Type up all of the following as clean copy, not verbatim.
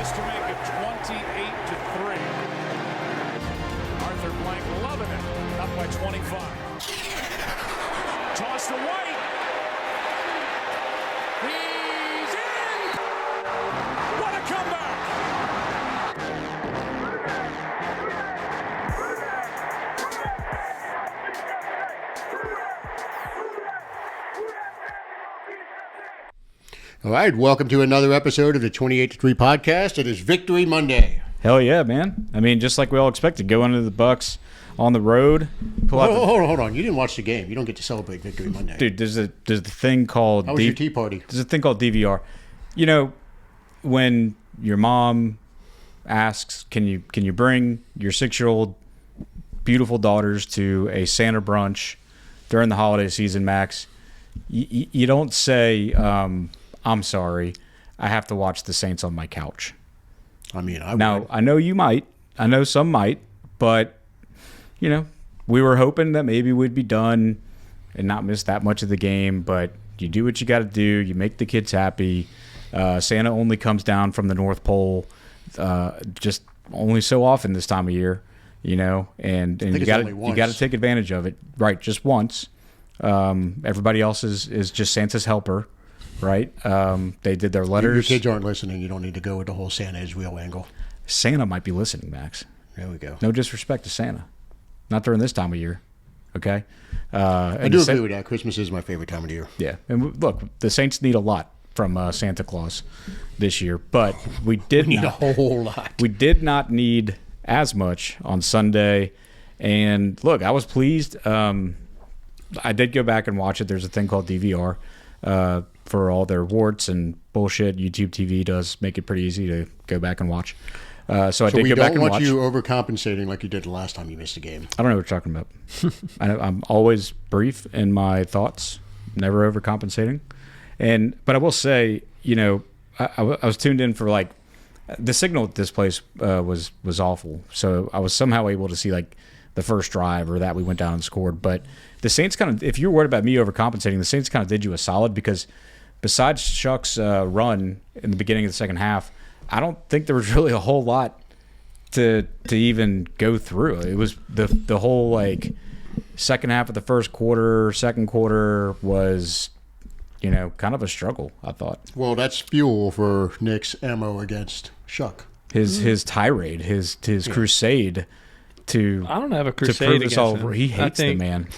This to make it 28-3. Arthur Blank loving it. Up by 25. Toss to White. He's in. What a comeback. All right, welcome to another episode of the 28-3 podcast. It is Victory Monday. Hell yeah, man. I mean, just like we all expected, go into the BUCs on the road. Hold on. You didn't watch the game. You don't get to celebrate Victory Monday. Dude, there's a thing called... How was your tea party? There's a thing called DVR. You know, when your mom asks, can you bring your 6-year-old beautiful daughters to a Santa brunch during the holiday season, Max, you don't say... I'm sorry, I have to watch the Saints on my couch. I mean, I know you might. I know some might. But, you know, we were hoping that maybe we'd be done and not miss that much of the game. But you do what you got to do. You make the kids happy. Santa only comes down from the North Pole just only so often this time of year, you know. And you got to take advantage of it. Right, just once. Everybody else is just Santa's helper. Right? They did their letters. Your kids aren't listening. You don't need to go with the whole Santa is real angle. Santa might be listening, Max. There we go. No disrespect to Santa. Not during this time of year. Okay? I do agree with that. Christmas is my favorite time of the year. Yeah. And look, the Saints need a lot from Santa Claus this year, but we need a whole lot. We did not need as much on Sunday. And look, I was pleased. I did go back and watch it. There's a thing called DVR. For all their warts and bullshit, YouTube TV does make it pretty easy to go back and watch. So I did go back and watch. We don't want you overcompensating like you did the last time you missed a game. I don't know what you're talking about. I'm always brief in my thoughts, never overcompensating. But I will say, you know, I was tuned in for like the signal at this place was awful. So I was somehow able to see like the first drive or that we went down and scored. But the Saints kind of, if you're worried about me overcompensating, the Saints kind of did you a solid because besides SHOUGH's run in the beginning of the second half, I don't think there was really a whole lot to even go through. It was the whole like second half of the first quarter, second quarter was, you know, kind of a struggle, I thought. Well, that's fuel for Nick's ammo against SHOUGH. His tirade, his crusade to I don't have a crusade to prove against us all. him. He hates the man.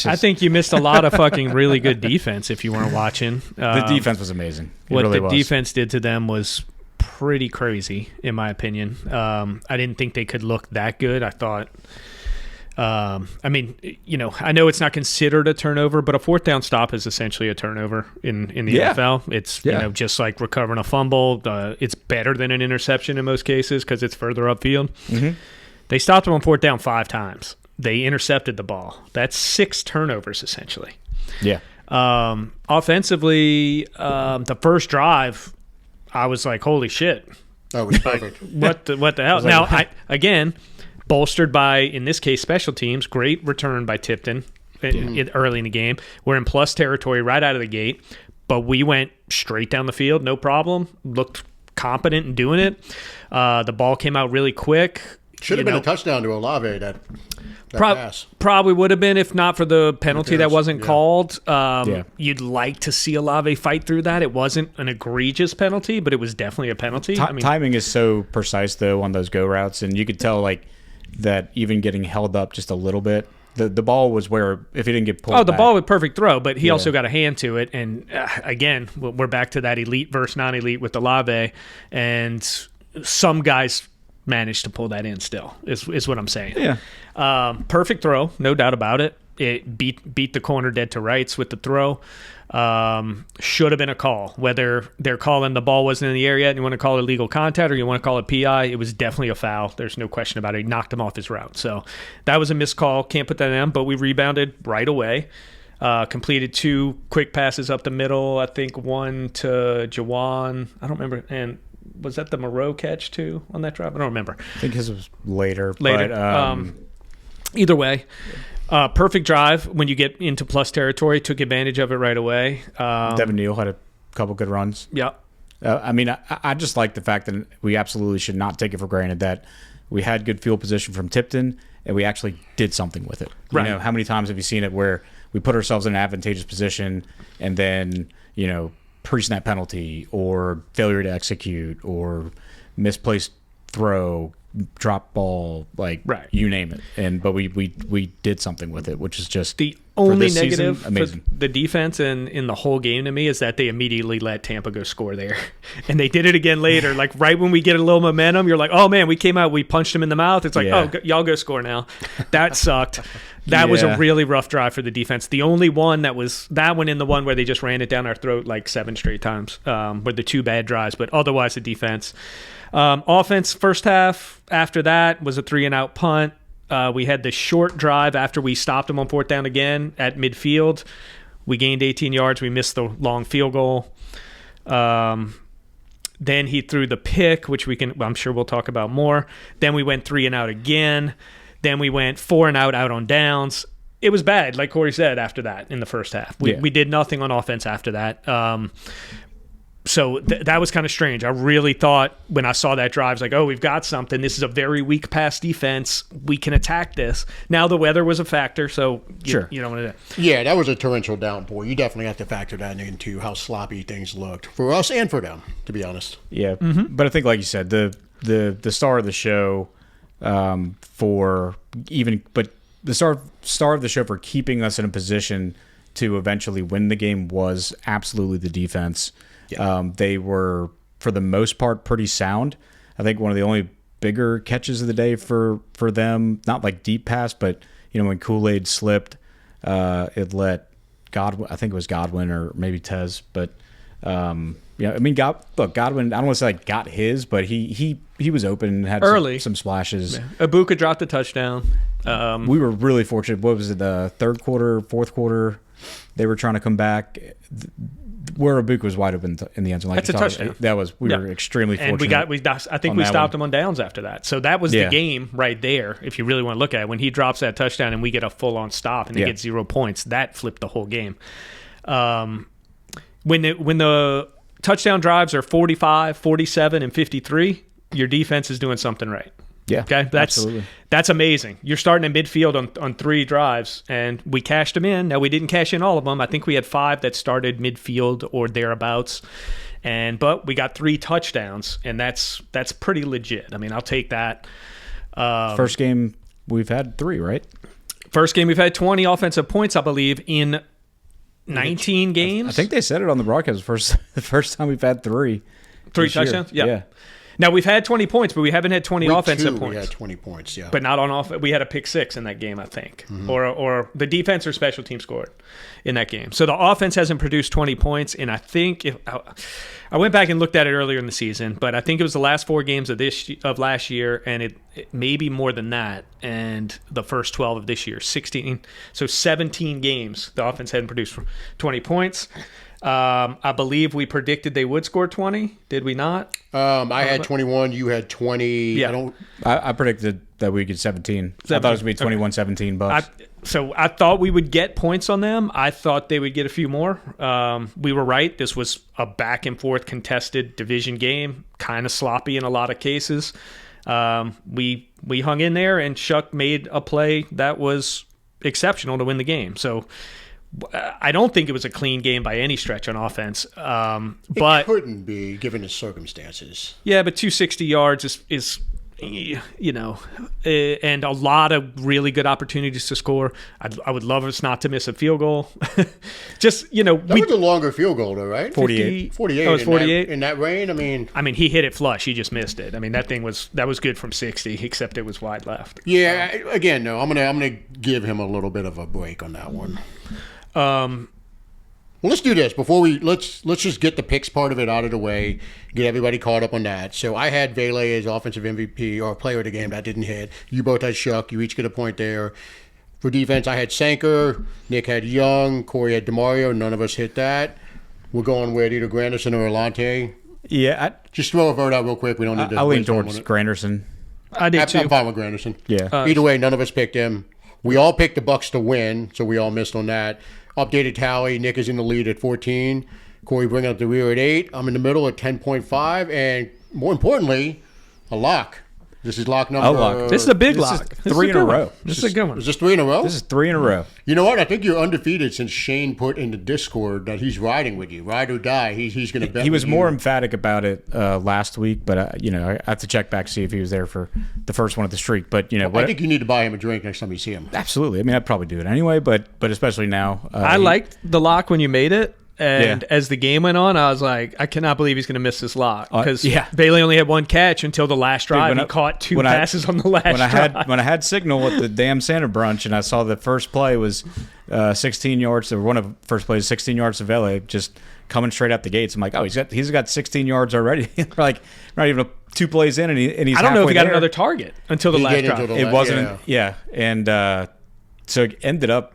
I think you missed a lot of fucking really good defense if you weren't watching. The defense was amazing. What really the defense did to them was pretty crazy, in my opinion. I didn't think they could look that good. I thought, I mean, you know, I know it's not considered a turnover, but a fourth down stop is essentially a turnover in the NFL. It's you know, just like recovering a fumble. It's better than an interception in most cases because it's further upfield. Mm-hmm. They stopped him on fourth down 5 times. They intercepted the ball. That's 6 turnovers, essentially. Yeah. Offensively, the first drive, I was like, holy shit. That was perfect. What the hell? Now, again, bolstered by, in this case, special teams. Great return by Tipton early in the game. We're in plus territory right out of the gate, but we went straight down the field, no problem. Looked competent in doing it. The ball came out really quick. Should have been a touchdown to Olave, that pass. Probably would have been if not for the penalty that wasn't called. You'd like to see Olave fight through that. It wasn't an egregious penalty, but it was definitely a penalty. Timing is so precise, though, on those go routes, and you could tell like that even getting held up just a little bit, the ball was where if he didn't get pulled the ball was perfect throw, but he also got a hand to it. And again, we're back to that elite versus non-elite with Olave, and some guys managed to pull that in still is what I'm saying. Yeah. Perfect throw, no doubt about it. It beat the corner dead to rights with the throw. Should have been a call. Whether they're calling the ball wasn't in the air yet and you want to call it illegal contact or you want to call it PI, it was definitely a foul. There's no question about it. He knocked him off his route. So that was a missed call. Can't put that in, but we rebounded right away. Completed 2 quick passes up the middle. I think one to Jawan. I don't remember. And was that the Moreau catch too on that drive? I don't remember. I think his was later. But, either way, perfect drive when you get into plus territory. Took advantage of it right away. Devin Neal had a couple good runs. Yeah. I mean, I just like the fact that we absolutely should not take it for granted that we had good field position from Tipton and we actually did something with it. Right. You know, how many times have you seen it where we put ourselves in an advantageous position and then, you know, pre-snap penalty or failure to execute or misplaced throw, drop ball, like Right. you name it. But we did something with it, which is just The for only this season, negative for amazing. the defense and in the whole game to me is that they immediately let Tampa go score there. And they did it again later. Like right when we get a little momentum, you're like, oh man, we came out, we punched him in the mouth. It's like, Yeah. y'all go score now. That sucked. That was a Yeah. really rough drive for the defense. The only one that was that one in the one where they just ran it down our throat like 7 straight times were the 2 bad drives. But otherwise, the defense. Offense, first half after that was a 3-and-out punt. We had the short drive after we stopped them on 4th down again at midfield. We gained 18 yards. We missed the long field goal. Then he threw the pick, which I'm sure we'll talk about more. Then we went 3-and-out again. Then we went 4-and-out out on downs. It was bad, like Corey said, after that in the first half. We did nothing on offense after that. So that was kind of strange. I really thought when I saw that drive, I was like, oh, we've got something. This is a very weak pass defense. We can attack this. Now the weather was a factor, so Sure. you don't want to. Yeah, that was a torrential downpour. You definitely have to factor that into how sloppy things looked for us and for them, to be honest. Yeah, but I think, like you said, the star of the show the star of the show for keeping us in a position to eventually win the game was absolutely the defense. Yeah. They were, for the most part, pretty sound. I think one of the only bigger catches of the day for them, not like deep pass, but you know when Kool-Aid slipped, it let Godwin. I think it was Godwin or maybe Tez, but. Yeah, I mean, Godwin. I don't want to say like got his, but he was open and had Early. some splashes. Ibuka dropped the touchdown. We were really fortunate. What was it? The third quarter, fourth quarter, they were trying to come back. Where Ibuka was wide open in the end zone. Like That's a touchdown. We were extremely fortunate. And I think we stopped him on downs after that. So that was the game right there. If you really want to look at it, when he drops that touchdown and we get a full on stop and they get 0 points, that flipped the whole game. When the touchdown drives are 45, 47, and 53, your defense is doing something right. Yeah, okay, absolutely. That's amazing. You're starting in midfield on 3 drives, and we cashed them in. Now, we didn't cash in all of them. I think we had 5 that started midfield or thereabouts, but we got 3 touchdowns, and that's pretty legit. I mean, I'll take that. First game we've had 3, right? First game we've had 20 offensive points, I believe, in 19 games. I think they said it on the broadcast. The first time we've had 3. 3 touchdowns? Yeah. Now, we've had 20 points, but we haven't had 20 offensive points. We had 20 points, yeah. But not on off. We had a pick 6 in that game, I think. Mm-hmm. Or the defense or special team scored in that game. So the offense hasn't produced 20 points, and I think I went back and looked at it earlier in the season, but I think it was the last 4 games of last year, and it may be more than that, and the first 12 of this year, 16. So 17 games, the offense hadn't produced 20 points. I believe we predicted they would score 20. Did we not? I had 21. You had 20. Yeah. I predicted that we'd get 17. I thought it was going to be 21-17 Bucks. So I thought we would get points on them. I thought they would get a few more. We were right. This was a back and forth contested division game, kind of sloppy in a lot of cases. We hung in there, and SHOUGH made a play that was exceptional to win the game. So I don't think it was a clean game by any stretch on offense. But it couldn't be, given the circumstances. Yeah, but 260 yards is you know, and a lot of really good opportunities to score. I would love us not to miss a field goal. Just, you know. That was a longer field goal, though, right? 48. 48. Oh, it was 48? In that rain, I mean, he hit it flush. He just missed it. I mean, that was good from 60, except it was wide left. Yeah, again, no, I'm gonna give him a little bit of a break on that one. Well, let's do this before let's just get the picks part of it out of the way, get everybody caught up on that. So I had Vele as offensive MVP or player of the game. That didn't hit. You both had SHOUGH. You each get a point there. For defense, I had Sanker. Nick had Young. Corey had DeMario. None of us hit that. We're going with either Granderson or Alante. Yeah. Just throw a vote out real quick. We don't need to. I lean towards Granderson. I did too. I'm fine with Granderson. Yeah. Either way, none of us picked him. We all picked the Bucks to win, so we all missed on that. Updated tally, Nick is in the lead at 14. Corey bringing up the rear at 8. I'm in the middle at 10.5. And more importantly, a lock. This is lock number. lock. This is a big This lock. is This three is a in a good one. row. This is a good one. Is this 3 in a row? This is 3 in a row. You know what? I think you're undefeated since Shane put in the Discord that he's riding with you. Ride or die. He's going to bet He was with more you. emphatic about it last week, but I have to check back to see if he was there for the first one of the streak. But I think you need to buy him a drink next time you see him. absolutely. I mean, I'd probably do it anyway, but especially now. I liked the lock when you made it. And Yeah. as the game went on, I was like, I cannot believe he's going to miss this lock. Because yeah. Bailey only had one catch until the last drive. when He I- caught 2 when I- passes on the last when I drive. had signal at the damn Santa brunch, and I saw the first play was 16 yards, or one of the first plays 16 yards to Vele, just coming straight out the gates. I'm like, oh, he's got 16 yards already. Like not even 2 plays in, and he's I don't know if halfway he got there. another target until the He last did drive. until the It last- wasn't, and so it ended up.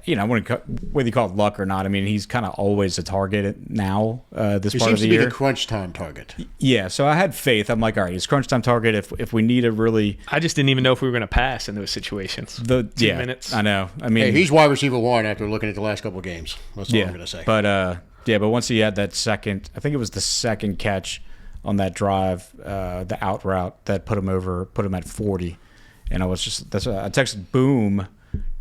I wouldn't whether you call it luck or not. I mean, he's kind of always a target now. This He part seems of to the be year. the crunch time target. Yeah, so I had faith. I'm like, all right, it's crunch time target. If we need a really I just didn't even know if we were going to pass in those situations. 2 minutes. I know. I mean, Hey, he's wide receiver 1 after looking at the last couple of games. That's all I'm going to say. But but once he had that second, I think it was the second catch on that drive, the out route that put him at 40, and I was just I texted Boom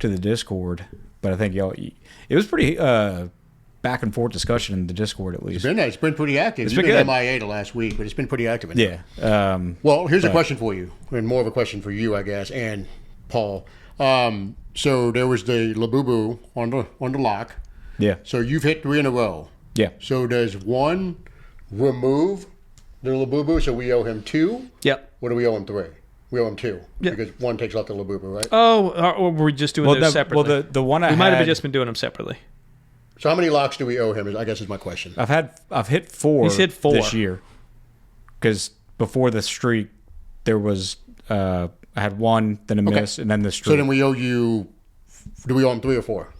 to the Discord, but I think it was pretty back and forth discussion in the Discord at least. It's been pretty active. It's He's been been good. MIA the last week, but it's been pretty active. In there. Yeah. Well, here's a question for you, and more of a question for you, I guess, and Paul. So there was the Labubu on the lock. Yeah. So you've hit 3 in a row. Yeah. So does one remove the Labubu, so we owe him 2? Yep. What do we owe him 3? We owe him 2 Yeah. because 1 takes off the Labubu, right? Oh, or were we just doing those separately? Well, the one we might have just been doing them separately. So how many locks do we owe him? I guess is my question. I've hit 4. He's hit 4 this year. Because before the streak, there was I had 1, then a miss, and then the streak. So then we owe you. Do we owe him 3 or 4?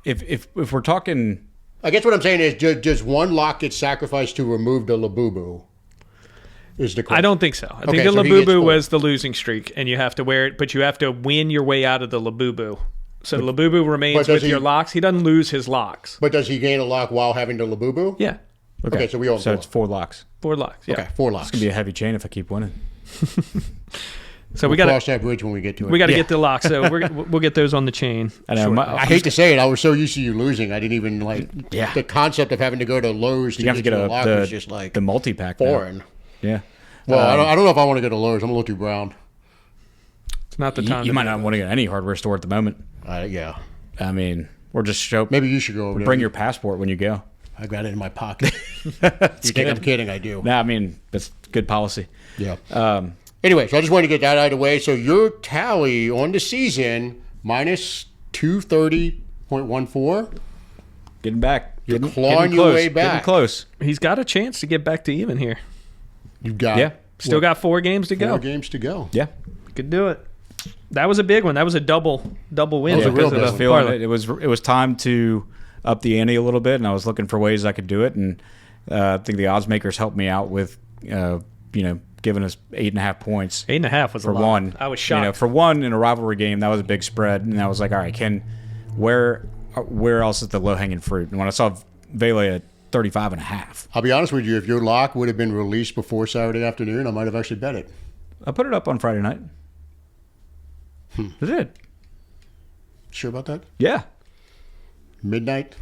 If we're talking, I guess what I'm saying is just one lock gets sacrificed to remove the Labubu. Is the question. I don't think so. I think Okay, the so he gets Labubu 4. was the losing streak, and you have to wear it, but you have to win your way out of the Labubu. So the Labubu remains but does with he- your locks. He doesn't lose his locks. But does he gain a lock while having the Labubu? Yeah. Okay, so we owe him so 4. it's 4 locks. 4 locks. Yeah. Okay, 4 locks. It's gonna be a heavy chain if I keep winning. So we We'll got cross to that bridge when we get to it. get the locks. So we'll get those on the chain. I know. I hate to say it, I was so used to you losing. I didn't even like Yeah. the concept of having to go to Lowe's to you have to get get you a lock was the just like the multi pack. foreign. Yeah. Well, I don't know if I want to go to Lowe's. I'm a little too brown. It's not the time. You to might do not it. want to get any hardware store at the moment. Yeah. I mean, or just show. Maybe you should go over there. Bring your passport when you go. I got it in my pocket. You think I'm kidding? I do. Nah, I mean that's good policy. Yeah. Anyway, so I just wanted to get that out of the way. So your tally on the season minus 230.14. Getting back. You're Getting clawing getting your close, way back. Getting close. He's got a chance to get back to even here. You've got Yeah. Still got 4 games to 4 go. games to go. Yeah. Could do it. That was a big one. That was a double win. That was a real because of big the one. Feeling parlay. it was time to up the ante a little bit, and I was looking for ways I could do it, and I think the odds makers helped me out with giving us 8.5 points 8.5 was for a lot. one. I was shocked. For one in a rivalry game, that was a big spread, and I was like, all right, where else is the low hanging fruit? And when I saw Vele at 35.5, I'll be honest with you. If your lock would have been released before Saturday afternoon, I might have actually bet it. I put it up on Friday night. I did. Sure about that? Yeah. Midnight?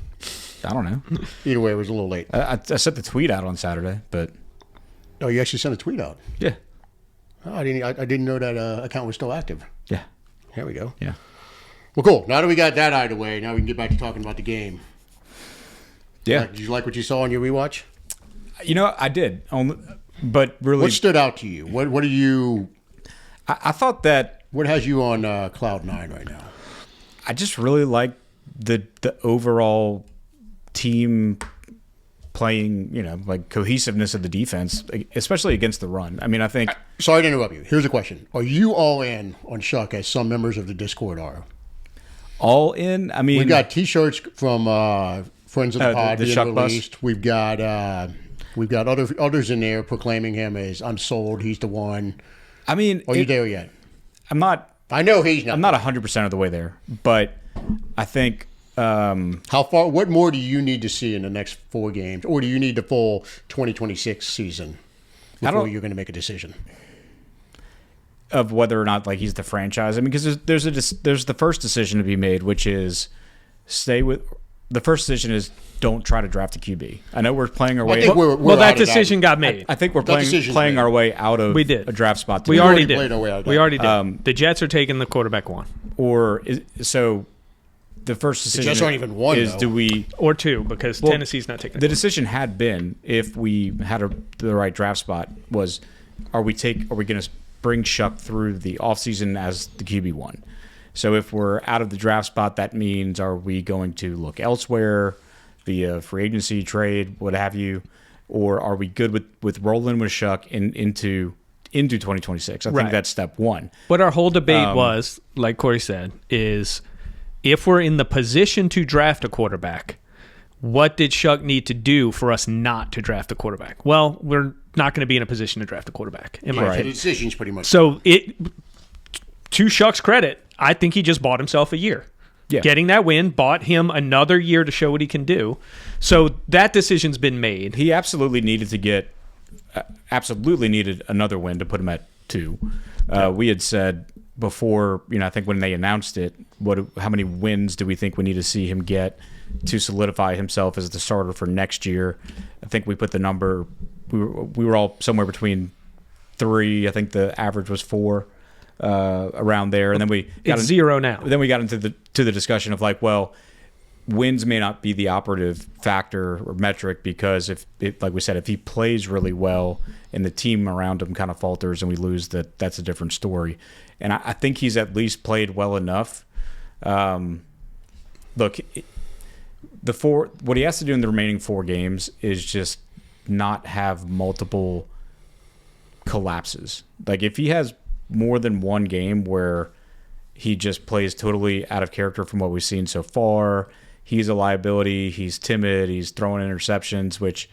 I don't know. Either way, it was a little late. I sent the tweet out on Saturday, but Oh, you actually sent a tweet out. yeah, Oh, I didn't know that account was still active. yeah, Here we go. yeah. Well, cool. Now that we got that out of the way, now we can get back to talking about the game. Yeah. Did you like what you saw on your rewatch? I did. But really, What stood out to you? What are you? I thought that What has you on cloud 9 right now? I just really like the overall team playing, like cohesiveness of the defense, especially against the run. I mean, I think Sorry to interrupt you. Here's a question: are you all in on SHOUGH as some members of the Discord are? all in. I mean, We got T-shirts from friends of the pod the being SHOUGH bus. released. We've got others in there proclaiming him as I'm sold. He's the one. I mean, Are you there yet? I'm not. I know he's not. I'm not 100% of the way there, but I think How far? What more do you need to see in the next 4 games, or do you need the full 2026 season before you're going to make a decision of whether or not like he's the franchise? I mean, because there's the first decision to be made, which is stay with. The first decision is don't try to draft a QB. I know we're playing our way. I think we're that out of decision got made. I think we're playing our way out of We did. a draft spot. We already did. played our way out of that. We already did. The Jets are taking the quarterback 1 So the first decision Jets aren't even 1, is though. do we or 2 because Tennessee's not taking the decision had been if we had the right draft spot was are we going to bring SHOUGH through the offseason as the QB1? So if we're out of the draft spot, that means are we going to look elsewhere via free agency, trade, what have you, or are we good with rolling with SHOUGH into 2026? I think that's step 1. What our whole debate was, like Corey said, is if we're in the position to draft a quarterback, what did SHOUGH need to do for us not to draft a quarterback? Well, we're not going to be in a position to draft a quarterback, in my The opinion. decision's pretty much. So to SHOUGH's credit, I think he just bought himself a year. Yeah. Getting that win bought him another year to show what he can do. So that decision's been made. He absolutely needed another win to put him at 2. We had said before, I think when they announced it, how many wins do we think we need to see him get to solidify himself as the starter for next year? I think we put the number. We were all somewhere between 3. I think the average was 4. Around there, and then It's 0 now. Then we got into the discussion of like, well, wins may not be the operative factor or metric because like we said, if he plays really well and the team around him kind of falters and we lose, that's a different story. And I think he's at least played well enough. Look, what he has to do in the remaining 4 games is just not have multiple collapses. Like if he has more than one game where he just plays totally out of character from what we've seen so far. He's a liability. He's timid. He's throwing interceptions, which,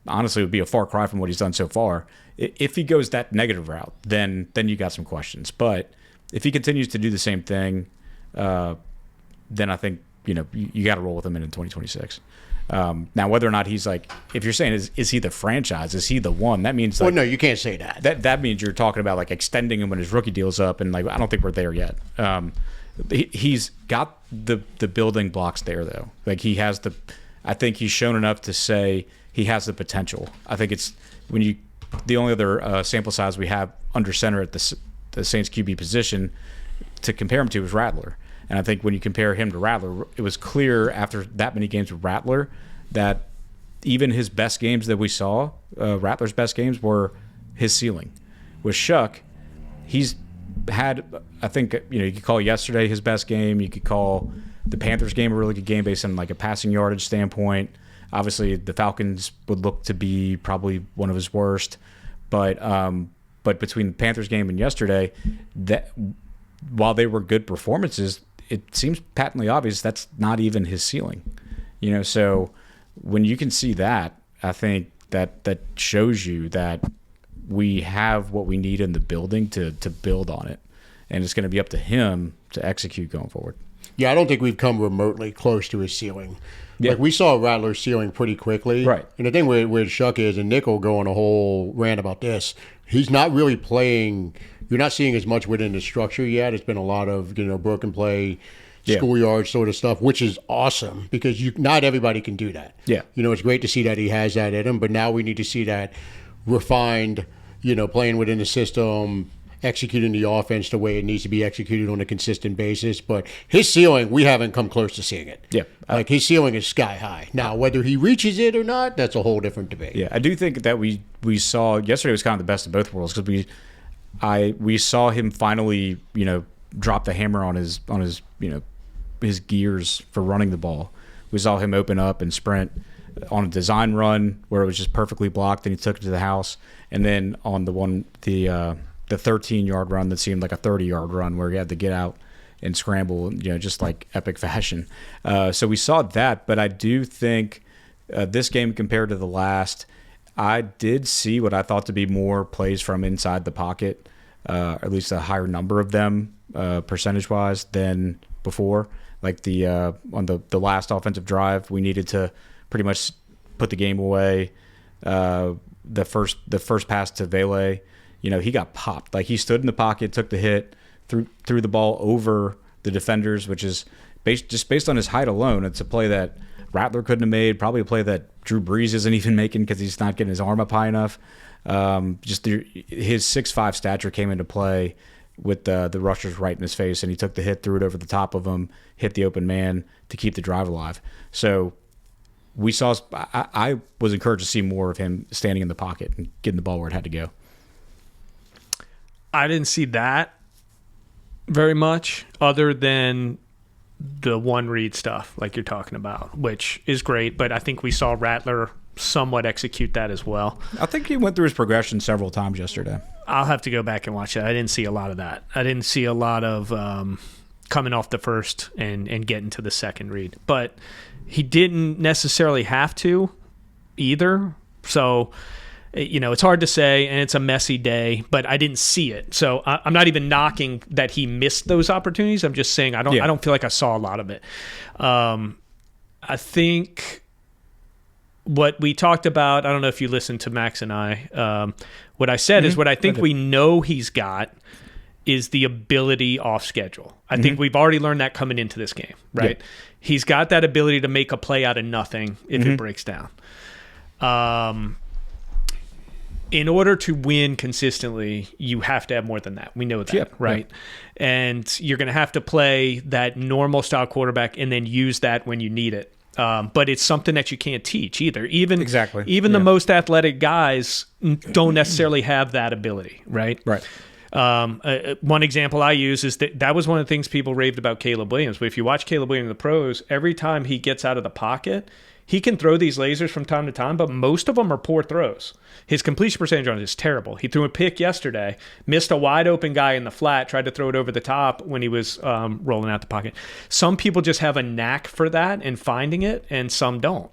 honestly would be a far cry from what he's done so far. If he goes that negative route, then you got some questions. But if he continues to do the same thing, then I think, you got to roll with him in 2026. Now, whether or not he's like, if you're saying is he the franchise, is he the one? That means no, you can't say that. That means you're talking about like extending him when his rookie deal's up, and like I don't think we're there yet. He's got the building blocks there though. Like I think he's shown enough to say he has the potential. I think it's the only other sample size we have under center at the Saints QB position to compare him to is Rattler. And I think when you compare him to Rattler, it was clear after that many games with Rattler that even his best games that we saw, Rattler's best games were his ceiling. With SHOUGH, he's had, I think, you could call yesterday his best game. You could call the Panthers game a really good game based on like a passing yardage standpoint. Obviously, the Falcons would look to be probably one of his worst. But between the Panthers game and yesterday, that while they were good performances, it seems patently obvious that's not even his ceiling. So when you can see that, I think that shows you that we have what we need in the building to build on it. And it's going to be up to him to execute going forward. Yeah, I don't think we've come remotely close to his ceiling. Yeah. Like we saw Rattler's ceiling pretty quickly. Right. And the thing with SHOUGH is, and Nick will go on a whole rant about this, he's not really playing. You're not seeing as much within the structure yet. It's been a lot of, broken play, schoolyard sort of stuff, which is awesome because not everybody can do that. Yeah. It's great to see that he has that in him, but now we need to see that refined, playing within the system, executing the offense the way it needs to be executed on a consistent basis. But his ceiling, we haven't come close to seeing it. Yeah. Like his ceiling is sky high. Now, whether he reaches it or not, that's a whole different debate. Yeah, I do think that we saw yesterday was kind of the best of both worlds because we saw him finally, drop the hammer on his his gears for running the ball. We saw him open up and sprint on a design run where it was just perfectly blocked and he took it to the house. And then on the 13-yard run that seemed like a 30-yard run where he had to get out and scramble, just like epic fashion. So we saw that, but I do think this game compared to the last, I did see what I thought to be more plays from inside the pocket, at least a higher number of them percentage-wise than before. Like on the last offensive drive, we needed to pretty much put the game away. The first pass to Vele, he got popped. Like he stood in the pocket, took the hit, threw the ball over the defenders, which is based on his height alone. It's a play that Rattler couldn't have made, probably a play that Drew Brees isn't even making because he's not getting his arm up high enough. His 6'5" stature came into play with the rushers right in his face, and he took the hit, threw it over the top of him, hit the open man to keep the drive alive. So we saw. I was encouraged to see more of him standing in the pocket and getting the ball where it had to go. I didn't see that very much, other than the one read stuff like you're talking about, which is great, but I think we saw Rattler somewhat execute that as well. I think he went through his progression several times yesterday. I'll have to go back and watch that. I didn't see a lot of that. I didn't see a lot of coming off the first and getting to the second read, but he didn't necessarily have to either. So, it's hard to say, and it's a messy day, but I didn't see it. So I'm not even knocking that he missed those opportunities. I'm just saying I don't feel like I saw a lot of it. I think what we talked about, I don't know if you listened to Max and I, what I said is what I think we know he's got is the ability off schedule. I think we've already learned that coming into this game, right? Yeah. He's got that ability to make a play out of nothing if it breaks down. In order to win consistently, you have to have more than that. We know that, right? Yeah. And you're going to have to play that normal style quarterback and then use that when you need it. But it's something that you can't teach either. Even the most athletic guys don't necessarily have that ability, right? Right. One example I use is that was one of the things people raved about Caleb Williams. But if you watch Caleb Williams in the pros, every time he gets out of the pocket, he can throw these lasers from time to time, but most of them are poor throws. His completion percentage on it is terrible. He threw a pick yesterday, missed a wide open guy in the flat, tried to throw it over the top when he was rolling out the pocket. Some people just have a knack for that and finding it, and some don't.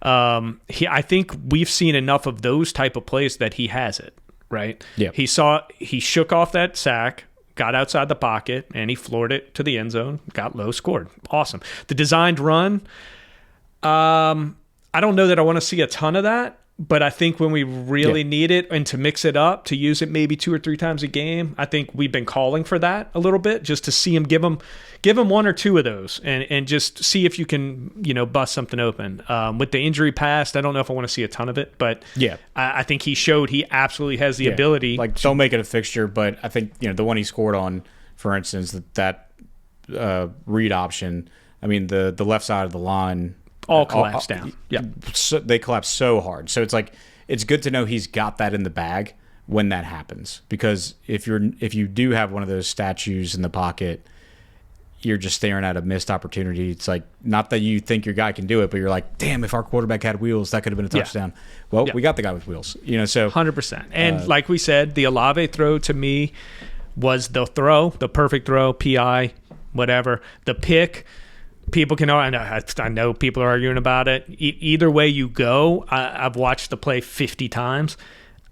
I think we've seen enough of those type of plays that he has it, right? Yeah. He shook off that sack, got outside the pocket, and he floored it to the end zone, got low, scored. Awesome. The designed run, I don't know that I want to see a ton of that, but I think when we really need it and to mix it up, to use it maybe 2 or 3 times a game, I think we've been calling for that a little bit, just to see him give him 1 or 2 of those and just see if you can, bust something open. With the injury past, I don't know if I want to see a ton of it, but I think he showed he absolutely has the ability. Like, don't make it a fixture, but I think, the one he scored on, for instance, that read option, I mean, the left side of the line, all collapsed down. Yeah, so they collapse so hard. So it's like, it's good to know he's got that in the bag when that happens, because if you do have one of those statues in the pocket, you're just staring at a missed opportunity. It's like, not that you think your guy can do it, but you're like, damn, if our quarterback had wheels, that could have been a touchdown. Well, we got the guy with wheels, so 100%. And like we said, the Olave throw to me was the perfect throw, PI, whatever. The pick, people can. I know people are arguing about it. Either way you go, I've watched the play 50 times.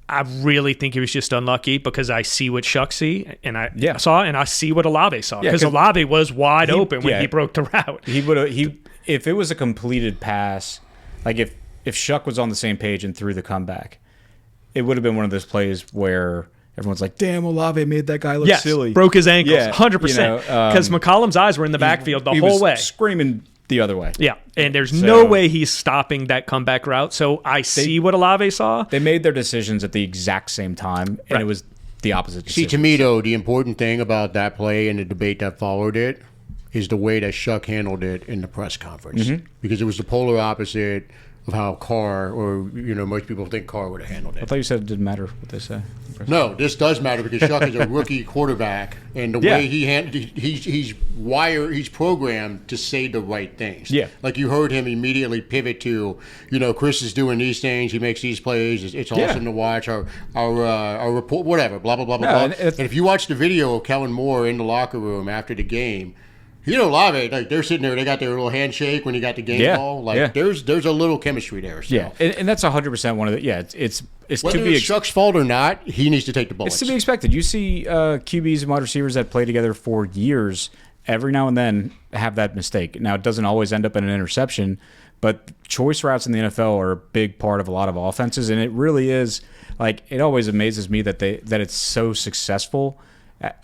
I really think he was just unlucky, because I see what SHOUGH see, and I saw, and I see what Olave saw, because Olave was wide open when he broke the route. If it was a completed pass, like if SHOUGH was on the same page and threw the comeback, it would have been one of those plays where everyone's like, damn, Olave made that guy look silly. Broke his ankles, 100%. Because McCollum's eyes were in the backfield the whole way. Screaming the other way. Yeah, and there's no way he's stopping that comeback route. So I see what Olave saw. They made their decisions at the exact same time, and it was the opposite decision. See, to me, though, the important thing about that play and the debate that followed it is the way that SHOUGH handled it in the press conference. Because it was the polar opposite of how Carr, or most people think Carr would have handled it. I thought you said it didn't matter what they say. No, this does matter, because SHOUGH is a rookie quarterback, and the way he's programmed to say the right things. Yeah, like you heard him immediately pivot to, Chris is doing these things, he makes these plays. It's awesome to watch. Our report, whatever, blah blah blah blah blah. And if you watch the video of Kellen Moore in the locker room after the game, Olave, like, they're sitting there, they got their little handshake when he got the game ball. Like, there's a little chemistry there. So. Yeah, and that's 100% one of the, it's whether to be it's SHOUGH's fault or not, he needs to take the bullets. It's to be expected. You see QBs and wide receivers that play together for years, every now and then have that mistake. Now, it doesn't always end up in an interception, but choice routes in the NFL are a big part of a lot of offenses, and it really is. Like, it always amazes me that it's so successful.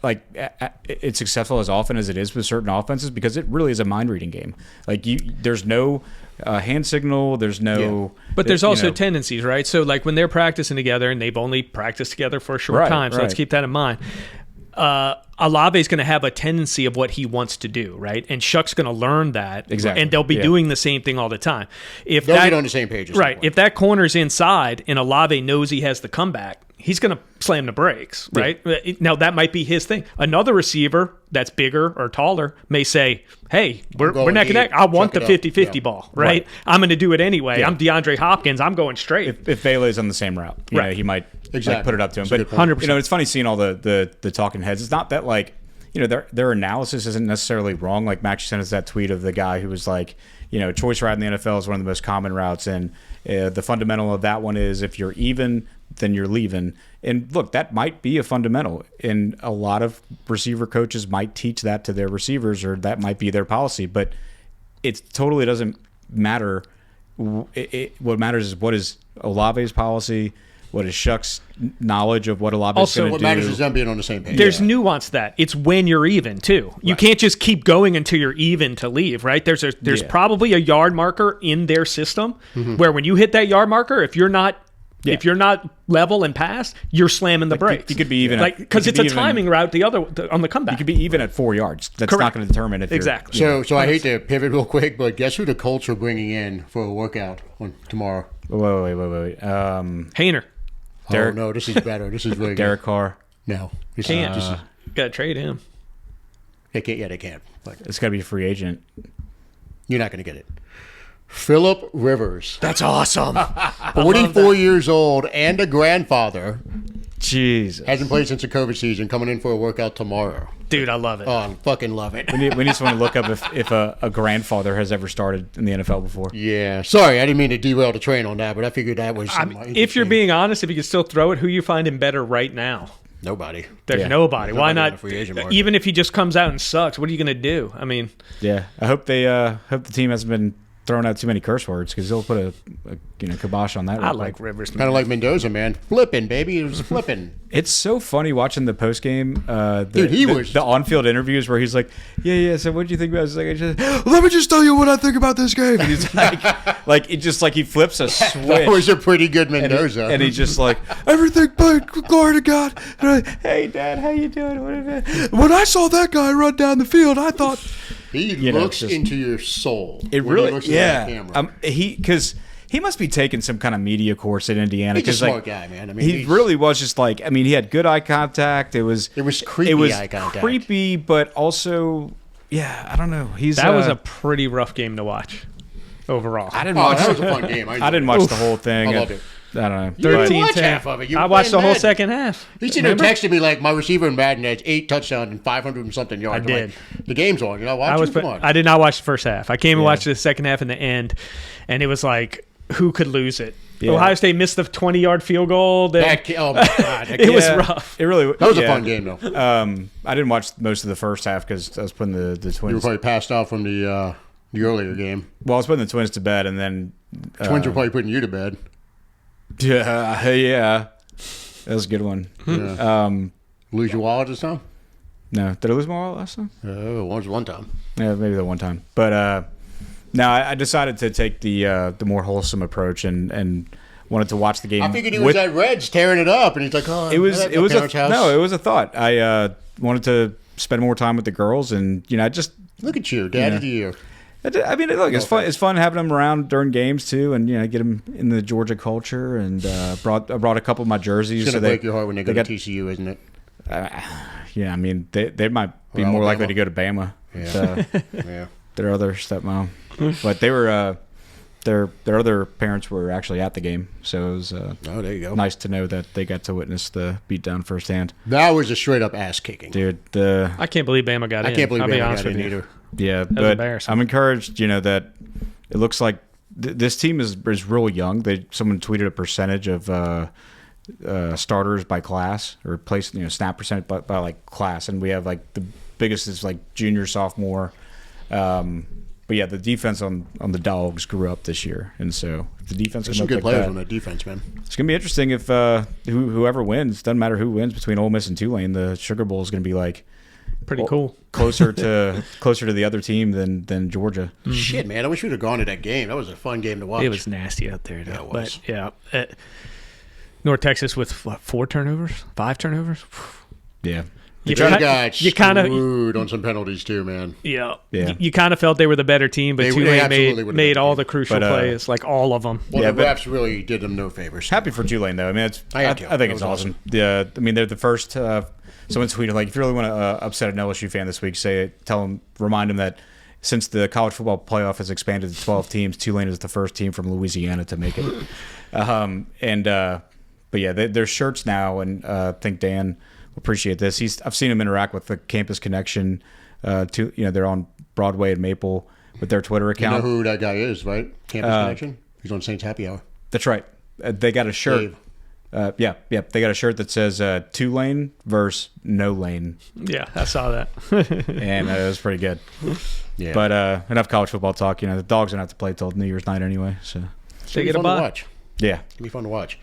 It's successful as often as it is with certain offenses, because it really is a mind reading game. Like, there's no hand signal, there's no. But there's also tendencies, right? So like when they're practicing together, and they've only practiced together for a short time, so let's keep that in mind. Olave's going to have a tendency of what he wants to do, right? And Shuck's going to learn that, exactly, and they'll be doing the same thing all the time. If they'll get on the same page, right? If that corner's inside and Olave knows he has the comeback, he's going to slam the brakes, right? Yeah. Now that might be his thing. Another receiver that's bigger or taller may say, "Hey, we're neck and neck. I want the 50-50 ball, right? I'm going to do it anyway. I'm DeAndre Hopkins. I'm going straight." If Vele's on the same route, he might put it up to him. But 100%. It's funny seeing all the talking heads. It's not that their analysis isn't necessarily wrong. Like Max sent us that tweet of the guy who was like, choice route in the NFL is one of the most common routes, and the fundamental of that one is if you're even, then you're leaving. And look, that might be a fundamental, and a lot of receiver coaches might teach that to their receivers, or that might be their policy, but it totally doesn't matter. What matters is what is Olave's policy, what is Shuck's knowledge of what Olave's going to do. Also, what matters is them being on the same page. There's nuance to that. It's when you're even, too. You can't just keep going until you're even to leave, right? There's probably a yard marker in their system where when you hit that yard marker, if you're not level and past, you're slamming the brakes. You could be even, because it's a timing route on the comeback. You could be even at 4 yards. That's not going to determine if exactly. So I hate to pivot real quick, but guess who the Colts are bringing in for a workout tomorrow? Wait. Hayner. Derek, no, this is better. This is really Derek Carr. No, can't. Got to trade him. They can't. Yeah, they can't. But it's got to be a free agent. You're not going to get it. Phillip Rivers. That's awesome. 44 years old and a grandfather. Jesus. Hasn't played since the COVID season. Coming in for a workout tomorrow. Dude, I love it. Oh, I fucking love it. We just want to look up if a grandfather has ever started in the NFL before. Yeah. Sorry, I didn't mean to derail the train on that, but I figured that was if you're being honest, if you could still throw it, who you finding better right now? Nobody. There's nobody. Why not? Even if he just comes out and sucks, what are you going to do? I mean, yeah. I hope the team hasn't been throwing out too many curse words, because they'll put a kibosh on that. I like Rivers. Kind of like Mendoza, man. Flipping, baby. It was flipping. It's so funny watching the post game. Dude, the on-field interviews where he's like, yeah. So what do you think about it? Let me just tell you what I think about this game. And he's like, it just like he flips a switch. That was a pretty good Mendoza. And he's just like, everything but glory to God. And hey, Dad, how you doing? When I saw that guy run down the field, I thought he looks into your soul. It really, because he must be taking some kind of media course at Indiana. He's a smart guy, man. I mean, he really was just like, I mean, he had good eye contact. It was creepy eye contact. Creepy, but also, I don't know. That was a pretty rough game to watch overall. I didn't watch. That was a fun game. I didn't watch the whole thing. I loved it. I don't know. 13 half of it. I watched the whole second half. He's sitting there texting me like, my receiver in Madden has 8 touchdowns and 500 and something yards. I did. Like, the game's on. I did not watch the first half. I came and watched the second half and the end, and it was like, who could lose it? Yeah. Ohio State missed the 20-yard field goal. Oh, my God. It was rough. It really that was a fun game, though. I didn't watch most of the first half because I was putting the Twins. You were probably passed out from the earlier game. Well, I was putting the Twins to bed, and then Twins were probably putting you to bed. Yeah. That was a good one. Yeah. Lose your wallet this time? No. Did I lose my wallet last time? It was one time. Yeah, maybe the one time. But no, I decided to take the more wholesome approach and wanted to watch the game. I figured he was at Reds tearing it up, and he's like, "Oh, it was a thought. I wanted to spend more time with the girls, and I just look at you, Dad of the Year. I mean, look, it's fun. It's fun having them around during games too, and get them in the Georgia culture. And I brought a couple of my jerseys. It's gonna break your heart when they go to TCU, isn't it? Yeah, I mean, they might be more likely to go to Bama. Yeah, yeah. Their other stepmom, but they were their other parents were actually at the game, so it was there you go. Nice to know that they got to witness the beatdown firsthand. That was a straight up ass kicking, dude. I can't believe Bama got in. I can't believe Bama got in either. Yeah, but I'm encouraged. That it looks like this team is real young. Someone tweeted a percentage of starters by class or place, snap percent by like class, and we have like the biggest is like junior, sophomore. But yeah, the defense on the Dogs grew up this year, and so the defense. There's some good players on that defense, man. It's gonna be interesting if whoever wins, doesn't matter who wins between Ole Miss and Tulane, the Sugar Bowl is gonna be like pretty cool, closer to the other team than Georgia. Mm-hmm. Shit, man, I wish we'd have gone to that game. That was a fun game to watch. It was nasty out there, though. Yeah, it was. But yeah, North Texas with 4 turnovers, 5 turnovers. Yeah. You got screwed on some penalties too, man. Yeah. Yeah. You kind of felt they were the better team, but Tulane made all the crucial but, plays, like all of them. Well, the refs really did them no favors. Happy for Tulane, though. I mean, I think it's awesome. Yeah, I mean, they're the first. Someone tweeted, like, if you really want to upset an LSU fan this week, remind them that since the college football playoff has expanded to 12 teams, Tulane is the first team from Louisiana to make it. But yeah, their shirts now, and I think Dan appreciate this. I've seen him interact with the Campus Connection. They're on Broadway and Maple with their Twitter account. You know who that guy is, right? Campus Connection. He's on Saints Happy Hour. That's right. They got a shirt. They got a shirt that says Tulane versus no lane. Yeah, I saw that. And it was pretty good. Yeah. But enough college football talk. The Dogs don't have to play till New Year's night anyway. So they get a bye. Watch. Yeah, It'll be fun to watch.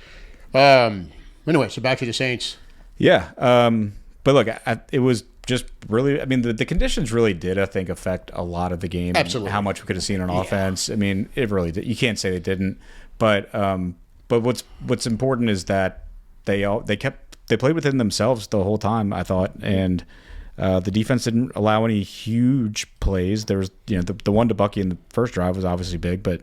Anyway, so back to the Saints. Yeah, but look, it was just really. I mean, the conditions really did, I think, affect a lot of the game. Absolutely, how much we could have seen on offense. I mean, it really did. You can't say they didn't. But what's important is that they played within themselves the whole time, I thought, and the defense didn't allow any huge plays. There was the one to Bucky in the first drive was obviously big, but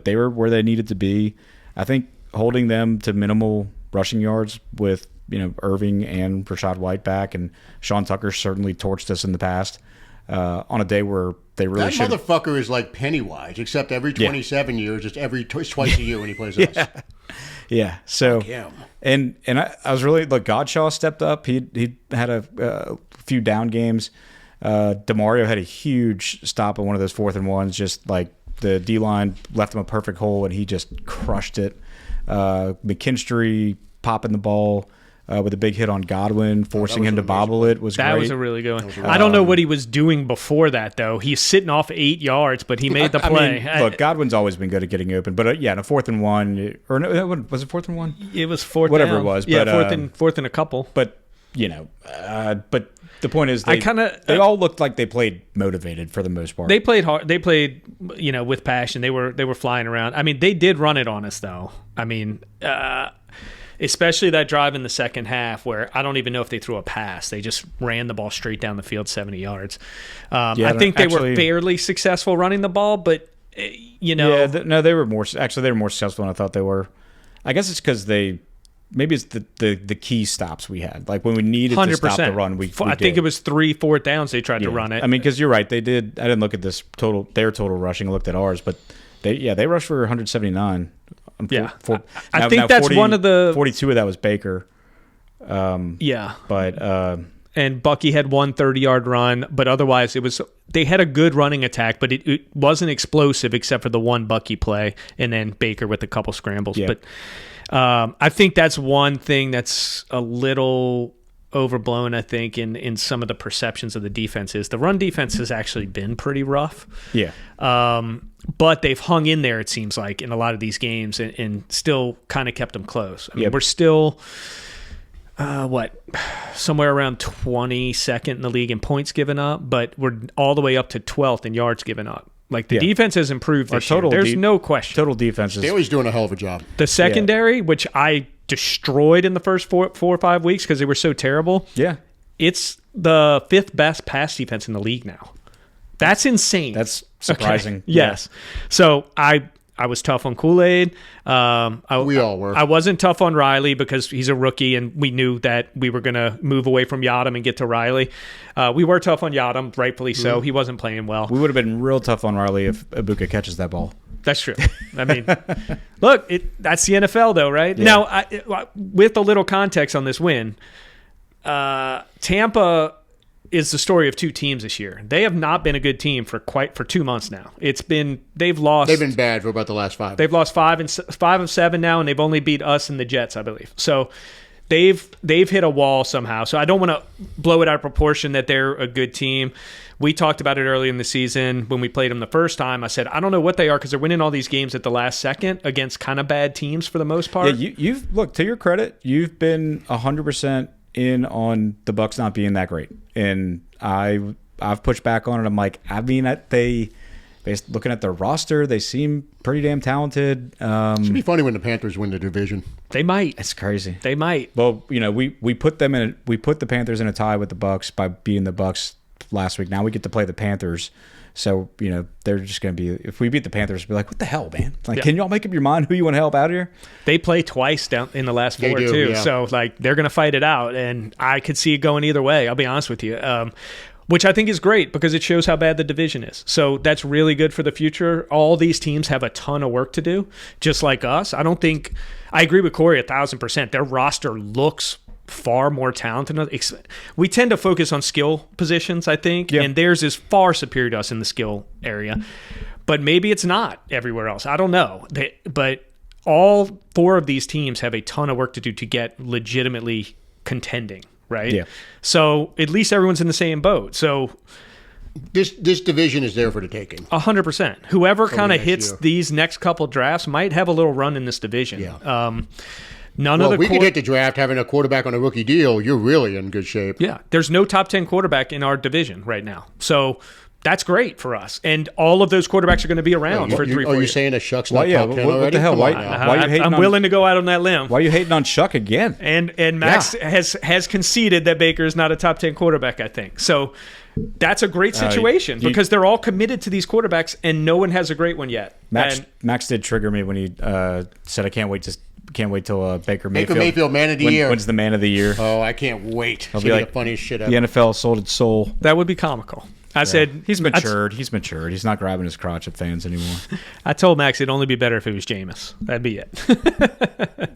they were where they needed to be. I think holding them to minimal rushing yards with Irving and Rashad White back, and Sean Tucker certainly torched us in the past on a day where they really that motherfucker is like Pennywise, except every 27 years, just twice a year when he plays us. Yeah. So him. and I was really Godshaw stepped up. He had a few down games. DeMario had a huge stop on one of those 4th and 1s, just like the D line left him a perfect hole and he just crushed it. McKinstry popping the ball with a big hit on Godwin, forcing him to bobble it was great. That was a really good one. I don't know what he was doing before that, though. He's sitting off 8 yards, but he made the play. I mean, look, Godwin's always been good at getting open, but in a 4th and 1, or no, was it 4th and 1? It was 4th whatever down. It was. Yeah, but, fourth and a couple. But but the point is, they all looked like they played motivated for the most part. They played hard. They played, with passion. They were flying around. I mean, they did run it on us, though. I mean, especially that drive in the second half where I don't even know if they threw a pass. They just ran the ball straight down the field 70 yards. I think they were fairly successful running the ball, but Yeah, they were more successful than I thought they were. I guess it's because maybe it's the key stops we had. Like when we needed 100%. To stop the run, we I think it was 3-4 downs they tried to run it. I mean, because you're right, they did. I didn't look at their total rushing. I looked at ours, but they rushed for 179. Yeah, I think that's 40, one of the 42 of that was Baker. But and Bucky had one 30-yard run, but otherwise they had a good running attack, but it wasn't explosive except for the one Bucky play, and then Baker with a couple scrambles. Yeah. But I think that's one thing that's a little overblown, I think, in some of the perceptions of the defense is the run defense has actually been pretty rough. Yeah. But they've hung in there, it seems like, in a lot of these games and still kind of kept them close. I mean, we're still, somewhere around 22nd in the league in points given up, but we're all the way up to 12th in yards given up. Like, the defense has improved this year. There's no question. Total defense is... Staley's doing a hell of a job. The secondary, which I destroyed in the first 4 or 5 weeks because they were so terrible. Yeah. It's the 5th best pass defense in the league now. That's insane. That's surprising. Okay. Yes. So I was tough on Kool-Aid. We all were. I wasn't tough on Riley because he's a rookie and we knew that we were going to move away from Yadam and get to Riley. We were tough on Yadam, rightfully so. He wasn't playing well. We would have been real tough on Riley if Ibuka catches that ball. That's true. I mean, look, that's the NFL though, right? Yeah. Now, with a little context on this win, Tampa is the story of two teams this year. They have not been a good team for 2 months now. They've been bad for about the last 5. They've lost 5 of 7 now, and they've only beat us and the Jets, I believe. So they've hit a wall somehow. So I don't want to blow it out of proportion that they're a good team. We talked about it early in the season when we played them the first time. I said, I don't know what they are because they're winning all these games at the last second against kind of bad teams for the most part. Yeah, you've look, to your credit, you've been 100% in on the Bucs not being that great, and I've pushed back on it. I'm like, I mean, looking at their roster, they seem pretty damn talented. It's gonna be funny when the Panthers win the division. They might. It's crazy. They might. Well, we put the Panthers in a tie with the Bucs by beating the Bucs last week. Now we get to play the Panthers. So, they're just going to be, if we beat the Panthers, we'll be like, what the hell, man? Like, Can y'all make up your mind who you want to help out here? They play twice down in the last 4 do, too. yeah. So, they're going to fight it out. And I could see it going either way. I'll be honest with you. Which I think is great because it shows how bad the division is. So that's really good for the future. All these teams have a ton of work to do, just like us. I agree with Corey 1,000%. Their roster looks far more talented. We tend to focus on skill positions, I think, and theirs is far superior to us in the skill area. But maybe it's not everywhere else. I don't know. But all 4 of these teams have a ton of work to do to get legitimately contending, right? Yeah. So at least everyone's in the same boat. So This division is there for the taking. 100%. Whoever kind of next hits year. these next couple drafts might have a little run in this division. Yeah. None We could hit the draft having a quarterback on a rookie deal. You're really in good shape. Yeah, there's no top 10 quarterback in our division right now. So that's great for us. And all of those quarterbacks are going to be around for 3-4 years. Are you saying that Shuck's not top 10 already? What the hell? Come Why on now. are you hating I'm willing to go out on that limb. Why are you hating on Shuck again? And Max has conceded that Baker is not a top 10 quarterback, I think. So that's a great situation because they're all committed to these quarterbacks and no one has a great one yet. Max did trigger me when he said, I can't wait till Baker Mayfield man of the year. When's the man of the year? Oh, I can't wait. It's be like the funniest shit The ever. NFL sold its soul. That would be comical. I said He's matured. He's not grabbing his crotch at fans anymore. I told Max it'd only be better if it was Jameis. That'd be it.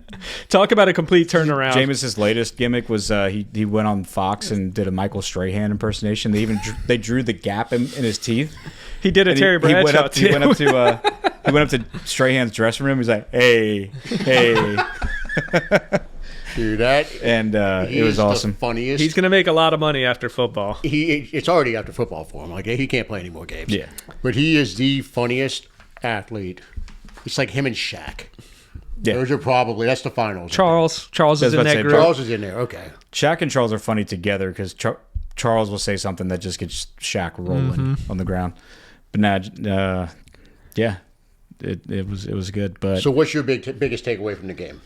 Talk about a complete turnaround. Jameis's latest gimmick was he went on Fox and did a Michael Strahan impersonation. They drew the gap in his teeth. He did a Terry Bradshaw too. He went up to Strahan's dressing room. He's like, hey. Dude, it was awesome. The funniest. He's going to make a lot of money after football. It's already after football for him. Like, he can't play any more games. Yeah. But he is the funniest athlete. It's like him and Shaq. Yeah. Those are probably, that's the finals. Charles is in that group. Charles is in there. Okay. Shaq and Charles are funny together because Charles will say something that just gets Shaq rolling on the ground. But now, it was good. But So what's your biggest takeaway from the game?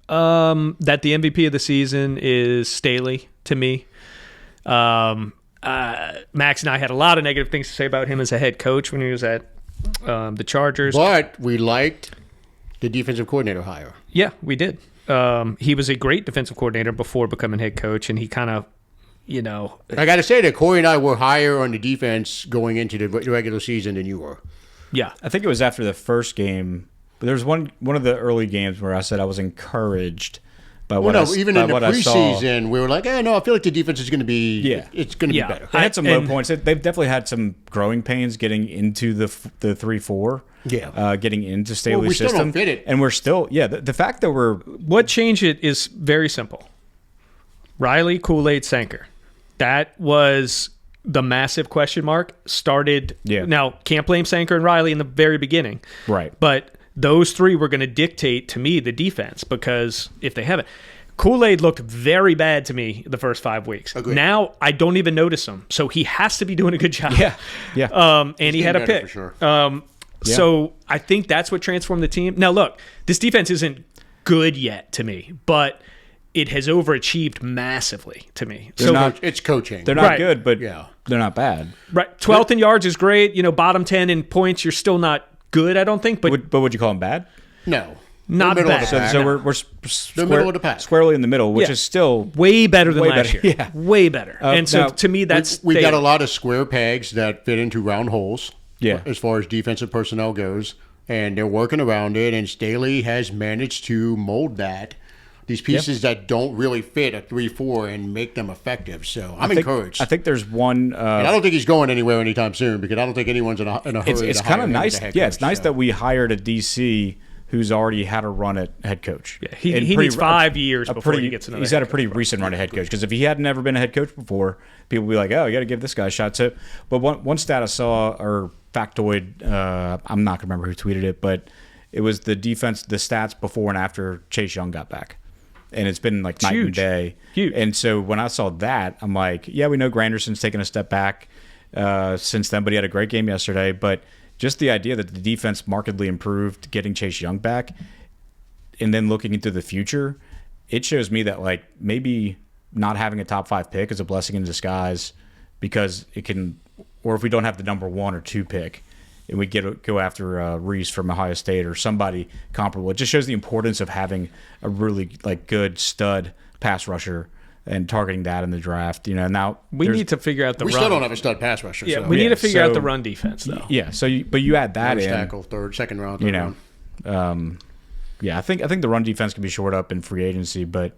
That the MVP of the season is Staley to me. Max and I had a lot of negative things to say about him as a head coach when he was at the Chargers. But we liked the defensive coordinator hire. Yeah, we did. He was a great defensive coordinator before becoming head coach, and he kind of, I got to say that Corey and I were higher on the defense going into the regular season than you were. Yeah. I think it was after the first game. But there was one of the early games where I said I was encouraged by what I saw. Even in the preseason, we were like, I feel like the defense is going to be, it's going to be better. They had some low points. They've definitely had some growing pains getting into the 3-4. Yeah. Getting into Staley's still system. don't fit it. And we're still, the fact that What changed it is very simple. Riley, Kool-Aid, Sanker. That was the massive question mark. Started, now can't blame Sanker and Riley in the very beginning. Right. But those 3 were going to dictate to me the defense because if they haven't. Kool-Aid looked very bad to me the first 5 weeks. Agreed. Now I don't even notice him. So he has to be doing a good job. Yeah. And he had a pick. For sure. So I think that's what transformed the team. Now look, this defense isn't good yet to me, but it has overachieved massively to me. It's coaching. They're not Right. good, but they're not bad. Right. 12th in yards is great. Bottom 10 in points, you're still not good, I don't think. But Would you call them bad? No. Not middle of bad. the pack. So we're middle of the pack. squarely in the middle, which is still way better than way last better. year. Yeah. Way better. And so now, to me, that's We've got a lot of square pegs that fit into round holes. Yeah. As far as defensive personnel goes, and they're working around it. And Staley has managed to mold that these pieces that don't really fit a 3-4 and make them effective. So I'm encouraged. I think there's one. And I don't think he's going anywhere anytime soon because I don't think anyone's in a hurry. It's kind of nice. Yeah, it's nice that we hired a DC who's already had a run at head coach. Yeah, he needs 5 years before he gets another. He's had a pretty recent run at head coach because if he had never been a head coach before, people would be like, "Oh, you got to give this guy a shot." So, but one stat I saw or factoid, I'm not gonna remember who tweeted it, but it was the defense, the stats before and after Chase Young got back. And it's been like night and day. Huge. And so when I saw that, I'm like, yeah, we know Granderson's taken a step back since then, but he had a great game yesterday. But just the idea that the defense markedly improved getting Chase Young back and then looking into the future, it shows me that like maybe not having a top 5 pick is a blessing in disguise because it can, or if we don't have the number 1 or 2 pick, and we go after Reese from Ohio State or somebody comparable. It just shows the importance of having a really like good stud pass rusher and targeting that in the draft. Now we need to figure out the we run. still don't have a stud pass rusher. Yeah, so. we need to figure out the run defense though. Yeah, but you add that in. Tackle, second round. Yeah, I think the run defense can be shored up in free agency, but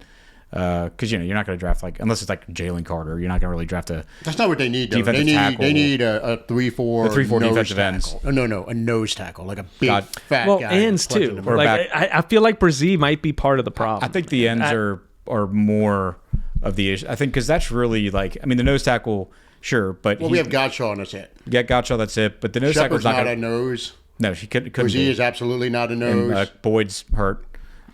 because you're not going to draft unless it's like Jalen Carter, you're not going to really draft a. That's not what they need. Though. Defensive tackle. They need a 3-4. A 3-4 defensive tackle. ends. No, a nose tackle, like a big fat guy. Ends too. Like I feel like Brzee might be part of the problem. I think the ends are more of the issue. I think because that's really the nose tackle, sure, but we have Gottschall and that's it. You got Gottschall, that's it. But the nose tackle's not a nose. No, she couldn't. Brzee is absolutely not a nose. And, Boyd's hurt.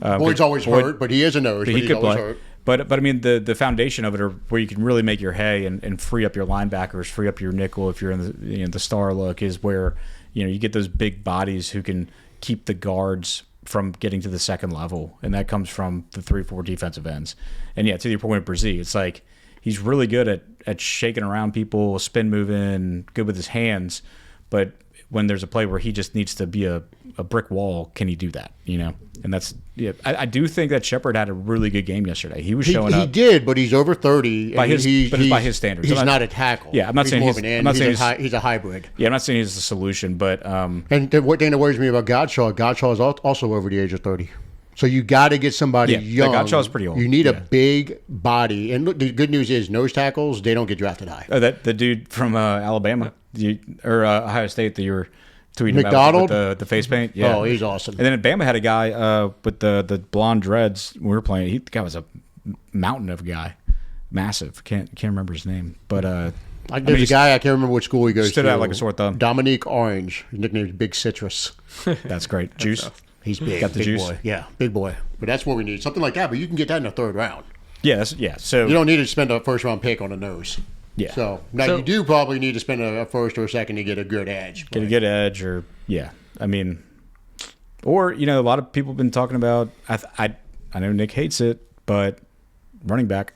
Boyd's always hurt, but he is a nose. But he could always play. Hurt. But the foundation of it are where you can really make your hay and free up your linebackers, free up your nickel if you're in the star look is where you get those big bodies who can keep the guards from getting to the second level, and that comes from the 3-4 defensive ends. And yeah, to your point with Brzee, it's like he's really good at shaking around people, spin moving, good with his hands, but when there's a play where he just needs to be a brick wall, can he do that? And that's I do think that Shepard had a really good game yesterday. He was showing up. He did, but he's over 30. By his standards, he's not a tackle. Yeah, I'm not saying he's an end. He's a hybrid. Yeah, I'm not saying he's the solution, but and what thing that worries me about Gottschall is also over the age of 30. So you got to get somebody young. Gottschall's pretty old. You need a big body. And look, the good news is nose tackles, they don't get drafted high. The dude from Alabama or Ohio State that you were tweeting McDonald? about with the face paint. Yeah. Oh, he's awesome. And then Bama had a guy with the blonde dreads when we were playing. The guy was a mountain of a guy. Massive. Can't remember his name. But there's a guy, I can't remember what school he goes to. Stood out like a sore thumb. Dominique Orange. His nickname is Big Citrus. That's great. Juice. He's big. Got the big juice. Boy. Yeah, big boy. But that's what we need. Something like that, but you can get that in the 3rd round. Yeah, So you don't need to spend a first-round pick on a nose. Yeah. So now you do probably need to spend a first or a second to get a good edge. Get a good edge, or or a lot of people have been talking about. I know Nick hates it, but running back.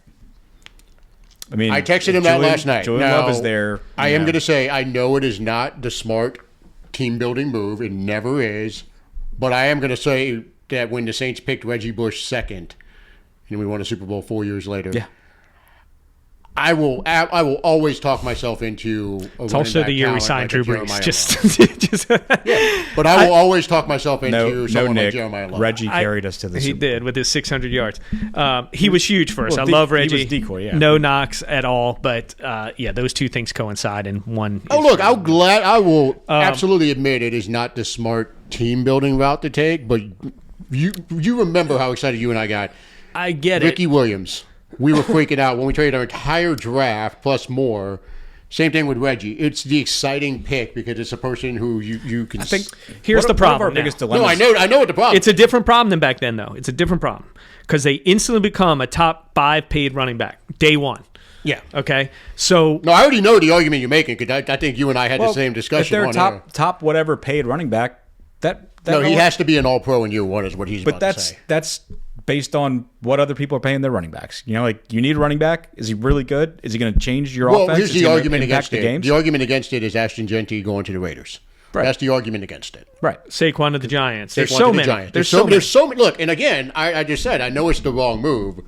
I texted him that last night. Julian Love is there. I am going to say I know it is not the smart team-building move. It never is. But I am going to say that when the Saints picked Reggie Bush second, and we won a Super Bowl 4 years later, I will always talk myself into. It's also the year we signed Drew Brees. But I will always talk myself into someone Nick, like Jeremiah Love. Reggie carried us to the Super Bowl. He did with his 600 yards. He was huge for us. I love Reggie. He was decoy, yeah. No knocks at all. But those two things coincide in one. Oh, look, I will absolutely admit it is not the smart team building route to take. But you remember how excited you and I got. I get Ricky Williams. We were freaking out when we traded our entire draft plus more. Same thing with Reggie. It's the exciting pick because it's a person who you can. I think here's the problem. One of our biggest dilemmas. No, I know what the problem. It's a different problem than back then, though. It's a different problem because they instantly become a top 5 paid running back day one. Yeah. Okay. So no, I already know the argument you're making because I think you and I had the same discussion. If they're top whatever paid running back, he has to be an All-Pro in year one, is what he's about to say. That's based on what other people are paying their running backs. You need a running back. Is he really good? Is he going to change your offense? Well, here's the argument against it. Games? The argument against it is Ashton Genty going to the Raiders. Right. That's the argument against it. Right. Saquon to the Giants. There's Saquon so to the many. Giants. There's so many. Look, and again, I just said I know it's the wrong move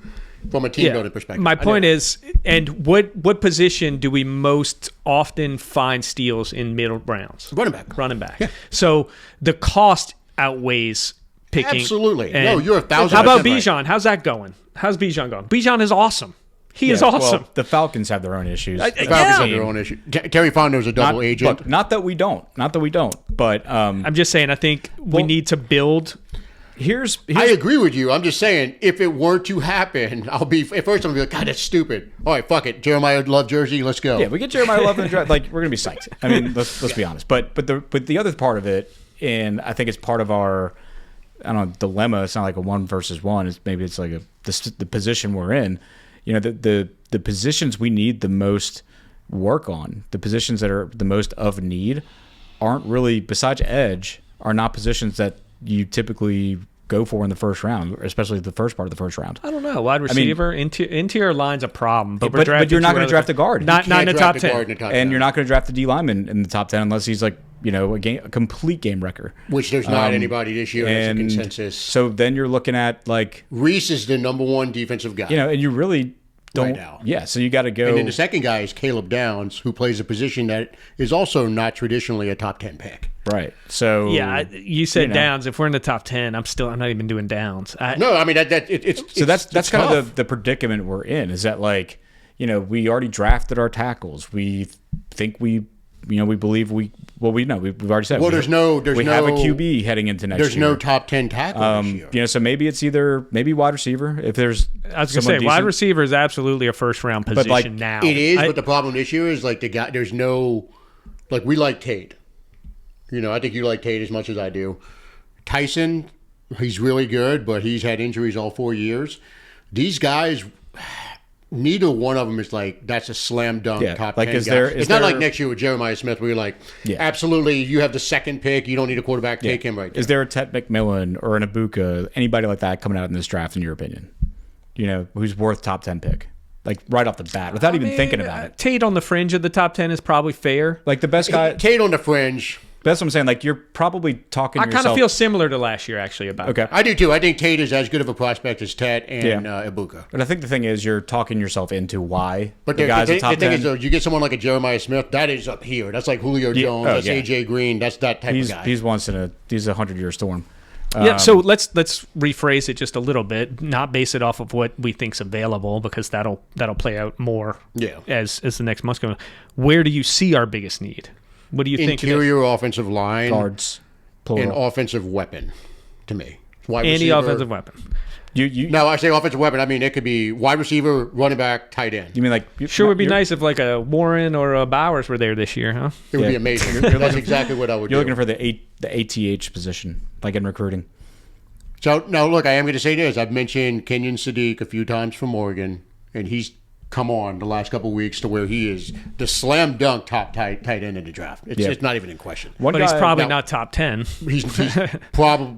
from a team building perspective. My point is, and what position do we most often find steals in middle rounds? Running back. Yeah. So the cost outweighs picking. Absolutely. And No, you're 1,000%. How about right. Bijan? How's that going? How's Bijan going? Bijan is awesome. He is awesome. Well, the Falcons have their own issues. The Falcons have their own issue. Terry Fondo's a double agent. Look, not that we don't. But I'm just saying, I think we need to build. here's I agree with you. I'm just saying, if it were to happen, I'll be at first. I'm gonna be like, God, that's stupid. All right, fuck it. Jeremiah Love jersey. Let's go. yeah, we get Jeremiah Love in the draft. Like, we're gonna be psyched. I mean, let's be honest. But the other part of it, and I think it's part of our, I don't know, dilemma. It's not like a 1 versus 1. It's like the position we're in. You know, the positions we need the most work on, the positions that are the most of need, aren't really, besides edge, are not positions that you typically go for in the first round, especially the first part of the first round. I don't know. Wide receiver, interior line's a problem. But, But you're not going to draft a guard. Not in the top 10. And you're not going to draft the D lineman in the top 10 unless he's like, you know, a complete game wrecker. Which there's not anybody this year. That's a And consensus. so then you're looking at like, Reese is the number 1 defensive guy. you know, and you really don't. Right now. Yeah, so you got to go. And then the second guy is Caleb Downs, who plays a position that is also not traditionally a top 10 pick. Right. So Yeah, you said know. Downs. If we're in the top 10, I'm not even doing Downs. No, I mean it's So that's it's kind tough. of the predicament we're in. Is that like, you know, we already drafted our tackles. We think we believe we've already said. Well, we have a QB heading into next year. There's no top 10 tackle this year. You know, so maybe it's maybe wide receiver. If there's, I was going to say, wide receiver is absolutely a first-round position like, now. It is, but the problem this year is like the guy. There's no, like, we like Tate. You know, I think you like Tate as much as I do. Tyson, he's really good, but he's had injuries all 4 years. These guys, neither one of them is like, that's a slam dunk top 10 is guy. there- It's is not there- like next year with Jeremiah Smith where you're like, Yeah. absolutely, you have the second pick. You don't need a quarterback. Take him right there. Is there a Ted McMillan or an Ibuka, anybody like that coming out in this draft, in your opinion? You know, who's worth top 10 pick? Like right off the bat, without even thinking about it. Tate on the fringe of the top 10 is probably fair. Like the best guy. Tate on the fringe. That's what I'm saying. Like you're probably talking. I kind of feel similar to last year, actually, about Okay. I do too. I think Tate is as good of a prospect as Ted and Ibuka. But I think the thing is, you're talking yourself into why But the guy's a top the thing 10. is, though, you get someone like a Jeremiah Smith, that is up here. That's like Julio Jones, that's yeah. AJ Green, that's that type of guy. He's a 100-year storm. Yeah, so let's rephrase it just a little bit, not base it off of what we think's available, because that'll play out more as the next months go on. Where do you see our biggest need? What do you think? Interior offensive line, Guards, and plural. offensive weapon, to me. Wide Any receiver. offensive weapon. You No, I say offensive weapon. I mean, it could be wide receiver, running back, tight end. mean like Sure would be nice if like a Warren or a Bowers were there this year, huh? It would Yeah. be amazing. That's exactly what I would do. You're looking for the ATH position, like in recruiting. So, now, look, I am going to say this. I've mentioned Kenyon Sadiq a few times from Oregon, and he's come on the last couple of weeks to where he is the slam dunk top tight end in the draft. It's not even in question. One But guy, he's probably now- not top 10.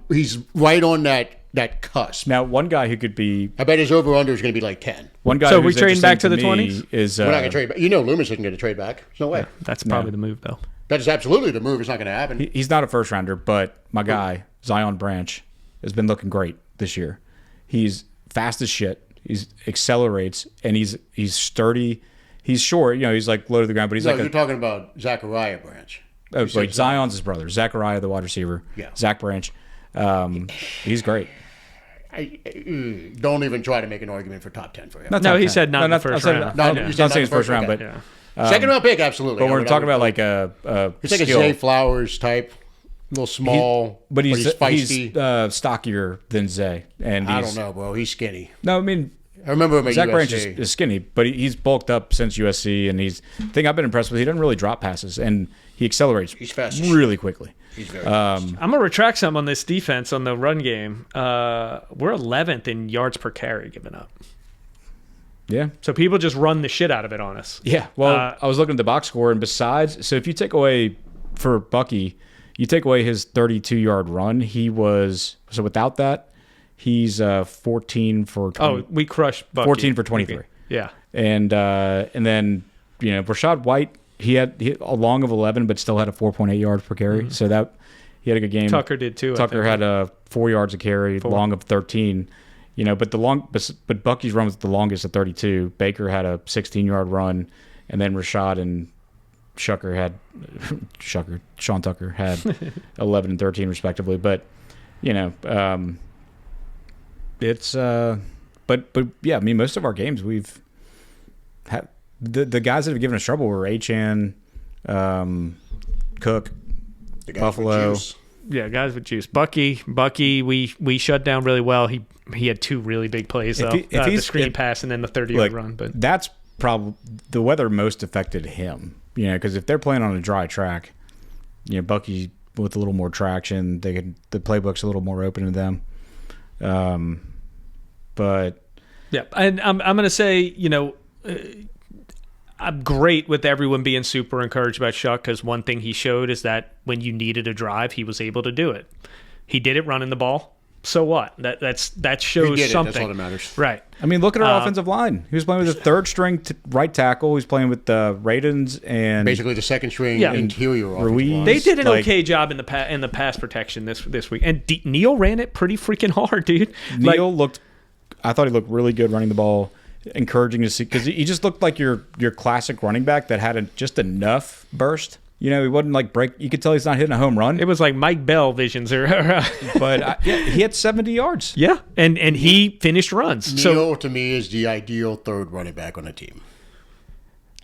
He's right on that cusp. now one guy who could be I bet his over under is going to be like 10. one guy. So who's we trading back to interesting the me 20s? Is We're not going to trade back. You know, Loomis isn't going to trade back. There's no way. That's probably the move, though. That is absolutely the move. It's not going to happen. he's not a first rounder, but my guy Zion Branch has been looking great this year. He's fast as shit. He accelerates and he's sturdy. He's short. You know, he's like low to the ground, but he's No, like you're talking about Zachariah Branch. oh, wait, Zion's his brother, Zachariah, the wide receiver. Yeah. Zach Branch. He's great. Don't even try to make an argument for top 10 for him. Not No, top he 10. said not in the first round. No, No, I'm you said not saying not first round, okay. but Second round pick, absolutely. but when we're talking about like a it's like skill, a Zay Flowers type, a little small, but he's feisty. stockier than Zay, and I he's, don't know, bro. He's skinny. No, I mean I remember him at Zach USC. Branch is skinny, but he's bulked up since USC, and the thing I've been impressed with. He doesn't really drop passes, and he accelerates. He's fast. really quickly. He's very fast. I'm going to retract some on this defense on the run game. We're 11th in yards per carry given up. Yeah, So people just run the shit out of it on us. yeah. Well, I was looking at the box score, and besides, so if you take away for Bucky, you take away his 32-yard run, he was without that, he's 14 for 20, Oh, we crushed Bucky. 14 for 23. Yeah. And then Rashad White, he had a long of 11, but still had a 4.8 yards per carry. So that he had a good game. Tucker did too. Tucker had 4 yards a carry, long of 13. But Bucky's run was the longest at 32. Baker had a 16-yard run, and then Rashad and Sean Tucker had 11 and 13 respectively. But you know, it's but yeah, I mean, most of our games we've had the guys that have given us trouble were Achan, Cook, The guys with Buffalo. juice. Yeah, guys with juice. Bucky, we shut down really well. He had 2 really big plays though. The screen pass and then the 30-yard run. But that's probably the weather most affected him. You know, because if they're playing on a dry track, you know, Bucky with a little more traction, the playbook's a little more open to them. But yeah, and I'm going to say, you know, I'm great with everyone being super encouraged about SHOUGH because one thing he showed is that when you needed a drive, he was able to do it. He did it running the ball. So what? That shows He did something. That's all that matters. Right. I mean, look at our offensive line. He was playing with a third-string right tackle. He was playing with the Radens and Basically the second string Yeah. interior Ruiz. offensive line. They did an Like- okay job in the pass protection this week, and Neal ran it pretty freaking hard, dude. Neal looked. I thought he looked really good running the ball. Encouraging to see because he just looked like your classic running back that had just enough burst. You know, he wasn't like break. You could tell he's not hitting a home run. It was like Mike Bell visions, But he had 70 yards. yeah, and he finished runs. So Neal, to me, is the ideal third running back on a team.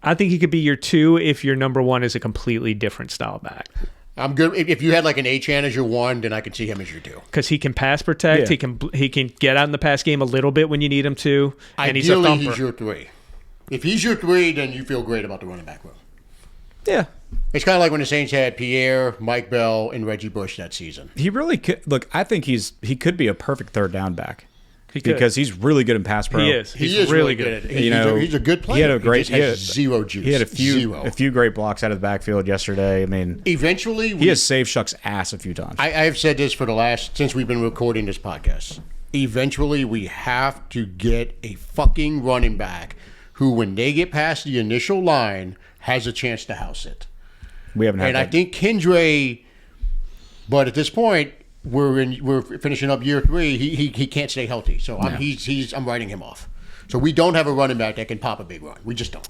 I think he could be your 2 if your number 1 is a completely different style back. I'm good. If you had like an Achan as your 1, then I can see him as your 2. Because he can pass protect, Yeah. he can get out in the pass game a little bit when you need him to, and he's a Ideally, thumper. he's your 3. If he's your 3, then you feel great about the running back room. Yeah, It's kind of like when the Saints had Pierre, Mike Bell, and Reggie Bush that season. he really could. Look, I think he could be a perfect third down back He could. because he's really good in pass pro. He is. He He's is really good. at it. You know, he's a good player. He had a great. He just has zero juice. He had a Zero. few great blocks out of the backfield yesterday. I mean, Eventually, he has saved SHOUGH's ass a few times. I have said this since we've been recording this podcast. Eventually, we have to get a fucking running back who, when they get past the initial line, has a chance to house it. We haven't had And that. I think Kendre, but at this point, we're finishing up year 3. He can't stay healthy, so I'm writing him off. So we don't have a running back that can pop a big run. We just don't.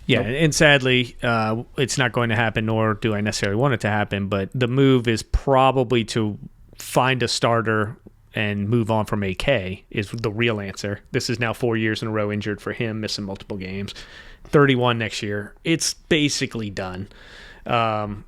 Yeah, and sadly, it's not going to happen, nor do I necessarily want it to happen. But the move is probably to find a starter and move on from AK is the real answer. This is now 4 years in a row injured for him, missing multiple games. 31 next year. It's basically done.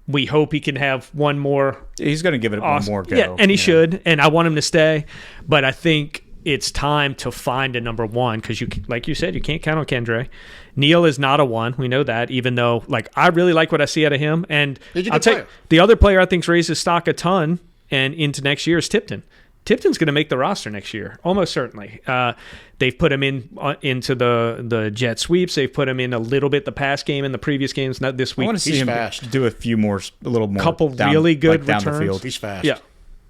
We hope he can have one more. He's going to give it one more go. Yeah, and he should, and I want him to stay. But I think it's time to find a number 1 because you, like you said, you can't count on Kendre. Neal is not a 1. We know that, even though I really like what I see out of him. And He's a good I'll take player. the other player I think's raised his stock a ton and into next year is Tipton. Tipton's going to make the roster next year, almost certainly. They've put him into the jet sweeps. They've put him in a little bit the pass game in the previous games. Not this I week. want to see He's him fast. do a little more. Couple down, really good down the returns. field. He's fast. Yeah.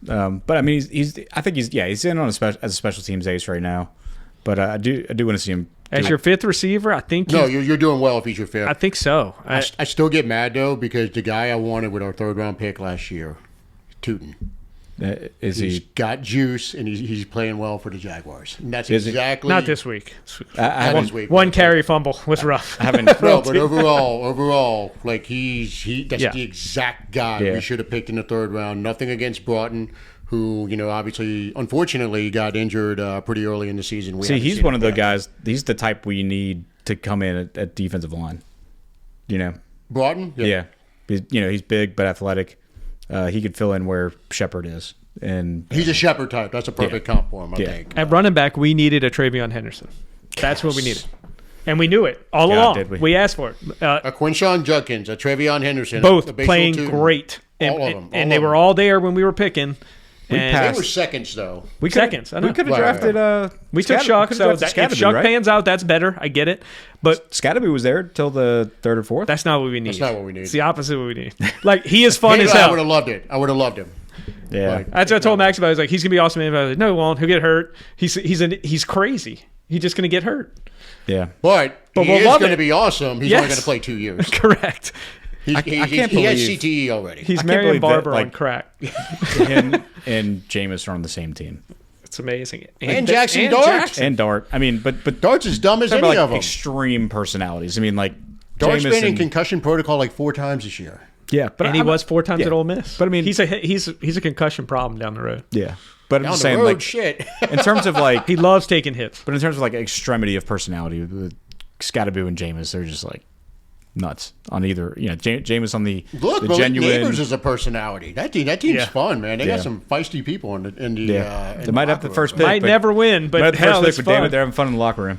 But I mean, I think he's in on as a special teams ace right now. But I do want to see him As your 5th receiver, I think. No, you're doing well if he's your 5th. I think so. I still get mad, though, because the guy I wanted with our 3rd-round pick last year, Tootin. Is He's he? got juice, and he's playing well for the Jaguars. And that's Is he? exactly Not this week. I haven't. this week. One carry fumble was rough. I haven't. No, but overall, like that's Yeah. the exact guy Yeah. we should have picked in the 3rd round. Nothing against Broughton, who obviously, unfortunately, got injured pretty early in the season. We See, haven't he's seen one him of the back. guys. He's the type we need to come in at defensive line. Broughton, Yeah. He's big but athletic. He could fill in where Shepard is, and He's a shepherd type. That's a perfect comp for him, I Yeah. think. At running back, we needed a Travion Henderson. That's what we needed. And we knew it all God, along. did we. We asked for it. A Quinshawn Judkins, a Trevion Henderson, Both a Basil playing Tootin. great. And, All of them. and they were all there when we were picking. And passed. They were seconds, though. we could Seconds, I know. we could have Right, drafted. we took SHOUGH, so if SHOUGH right? pans out, that's better. I get it. But Scatterby was there till the 3rd or 4th. that's not what we need. That's not what we need. It's the opposite of what we need. Like, he is fun Maybe as I hell. would have loved it. I would have loved him. Yeah. Like, That's what I told Max about. I was like, he's gonna be awesome. And I was like, no, he won't. He'll get hurt. He's crazy. He's just gonna get hurt. Yeah. But he we'll is love going to it. be awesome. He's Yes. only going to play 2 years. Correct. He can't he has believe- CTE already. He's can't Marion believe that, Barber on like- crack. Him and Jameis are on the same team. It's amazing. And Jackson Dart. And Dart. I mean, but Dart's as dumb as talk any about, of them. extreme personalities. I mean, like Dart's been in Jameis and concussion protocol like 4 times this year. Yeah, but and he was 4 times yeah. at Ole Miss. But I mean, he's a concussion problem down the road. Yeah, but I'm Down just the saying, road, like, shit. in terms of like, He loves taking hits. but in terms of like extremity of personality, with Scatterboo and Jameis, they're just like nuts on either. You know, Jameis on the Look, the Malik genuine. Neighbors is a personality. That team's Yeah. fun, man. They Yeah. got some feisty people in the. Yeah, in they the might have locker the first room. pick. Might but- never win, Might but have the hell, first it's pick, but damn it, fun. they're having fun in the locker room.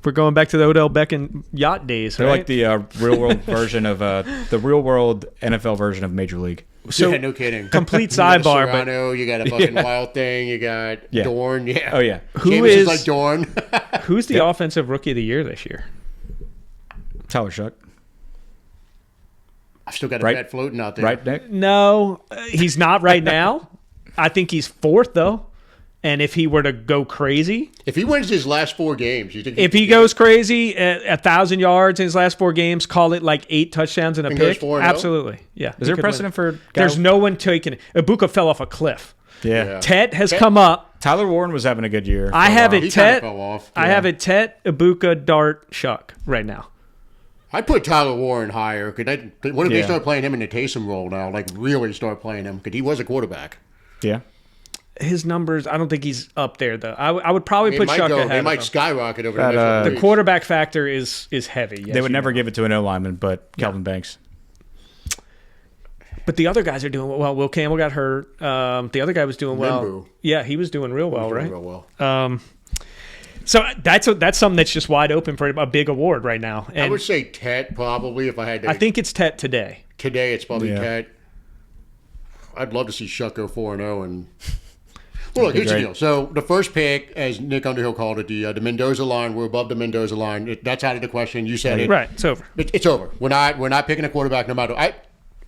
We're going back to the Odell Beckham yacht days, They're right? like the real world version of the real world NFL version of Major League. So, yeah, no kidding. complete You got a sidebar, but Serrano, you got a fucking Wild Thing, you got Yeah. Dorn. Yeah. Oh yeah, Who Jameis is- like Dorn? who's the offensive rookie of the year this year? Tyler Shuck, I've still got a Right. bet floating out there. right, Nick? No, he's not right now. I think he's 4th, though. And if he were to go crazy, If he wins his last 4 games, you think if he goes crazy at 1,000 yards in his last 4 games, call it like 8 touchdowns and a And goes pick. 4-0? Absolutely. Yeah. Is there precedent for? There's no one taking it. Ibuka fell off a cliff. Yeah. Tet has Tet- come up. Tyler Warren was having a good year. I have He it kinda Tet. fell off. I have it Tet, Ibuka, Dart, Shuck right now. I'd put Tyler Warren higher. What if they Yeah. start playing him in the Taysom role now? Like really start playing him because he was a quarterback. Yeah. His numbers, I don't think he's up there though. I would probably They put might Shuck go. ahead. They of might him. skyrocket over That, the next couple The weeks. quarterback factor is heavy. Yes, They would you never know. give it to an O lineman, but Calvin Banks. But the other guys are doing well. Will Campbell got hurt. The other guy was doing well. Limbu. Yeah, he was doing real well, Doing right? real well. So that's something that's just wide open for a big award right now. I And would say Tet probably if I had to. I think it's Tet today. today it's probably Yeah. Tet. I'd love to see Shuck go 4-0 and. Well, look, here's the great. deal. So the first pick, as Nick Underhill called it, the Mendoza line. We're above the Mendoza line. That's out of the question. You said it. Right, it's over. It's over. We're not picking a quarterback no matter.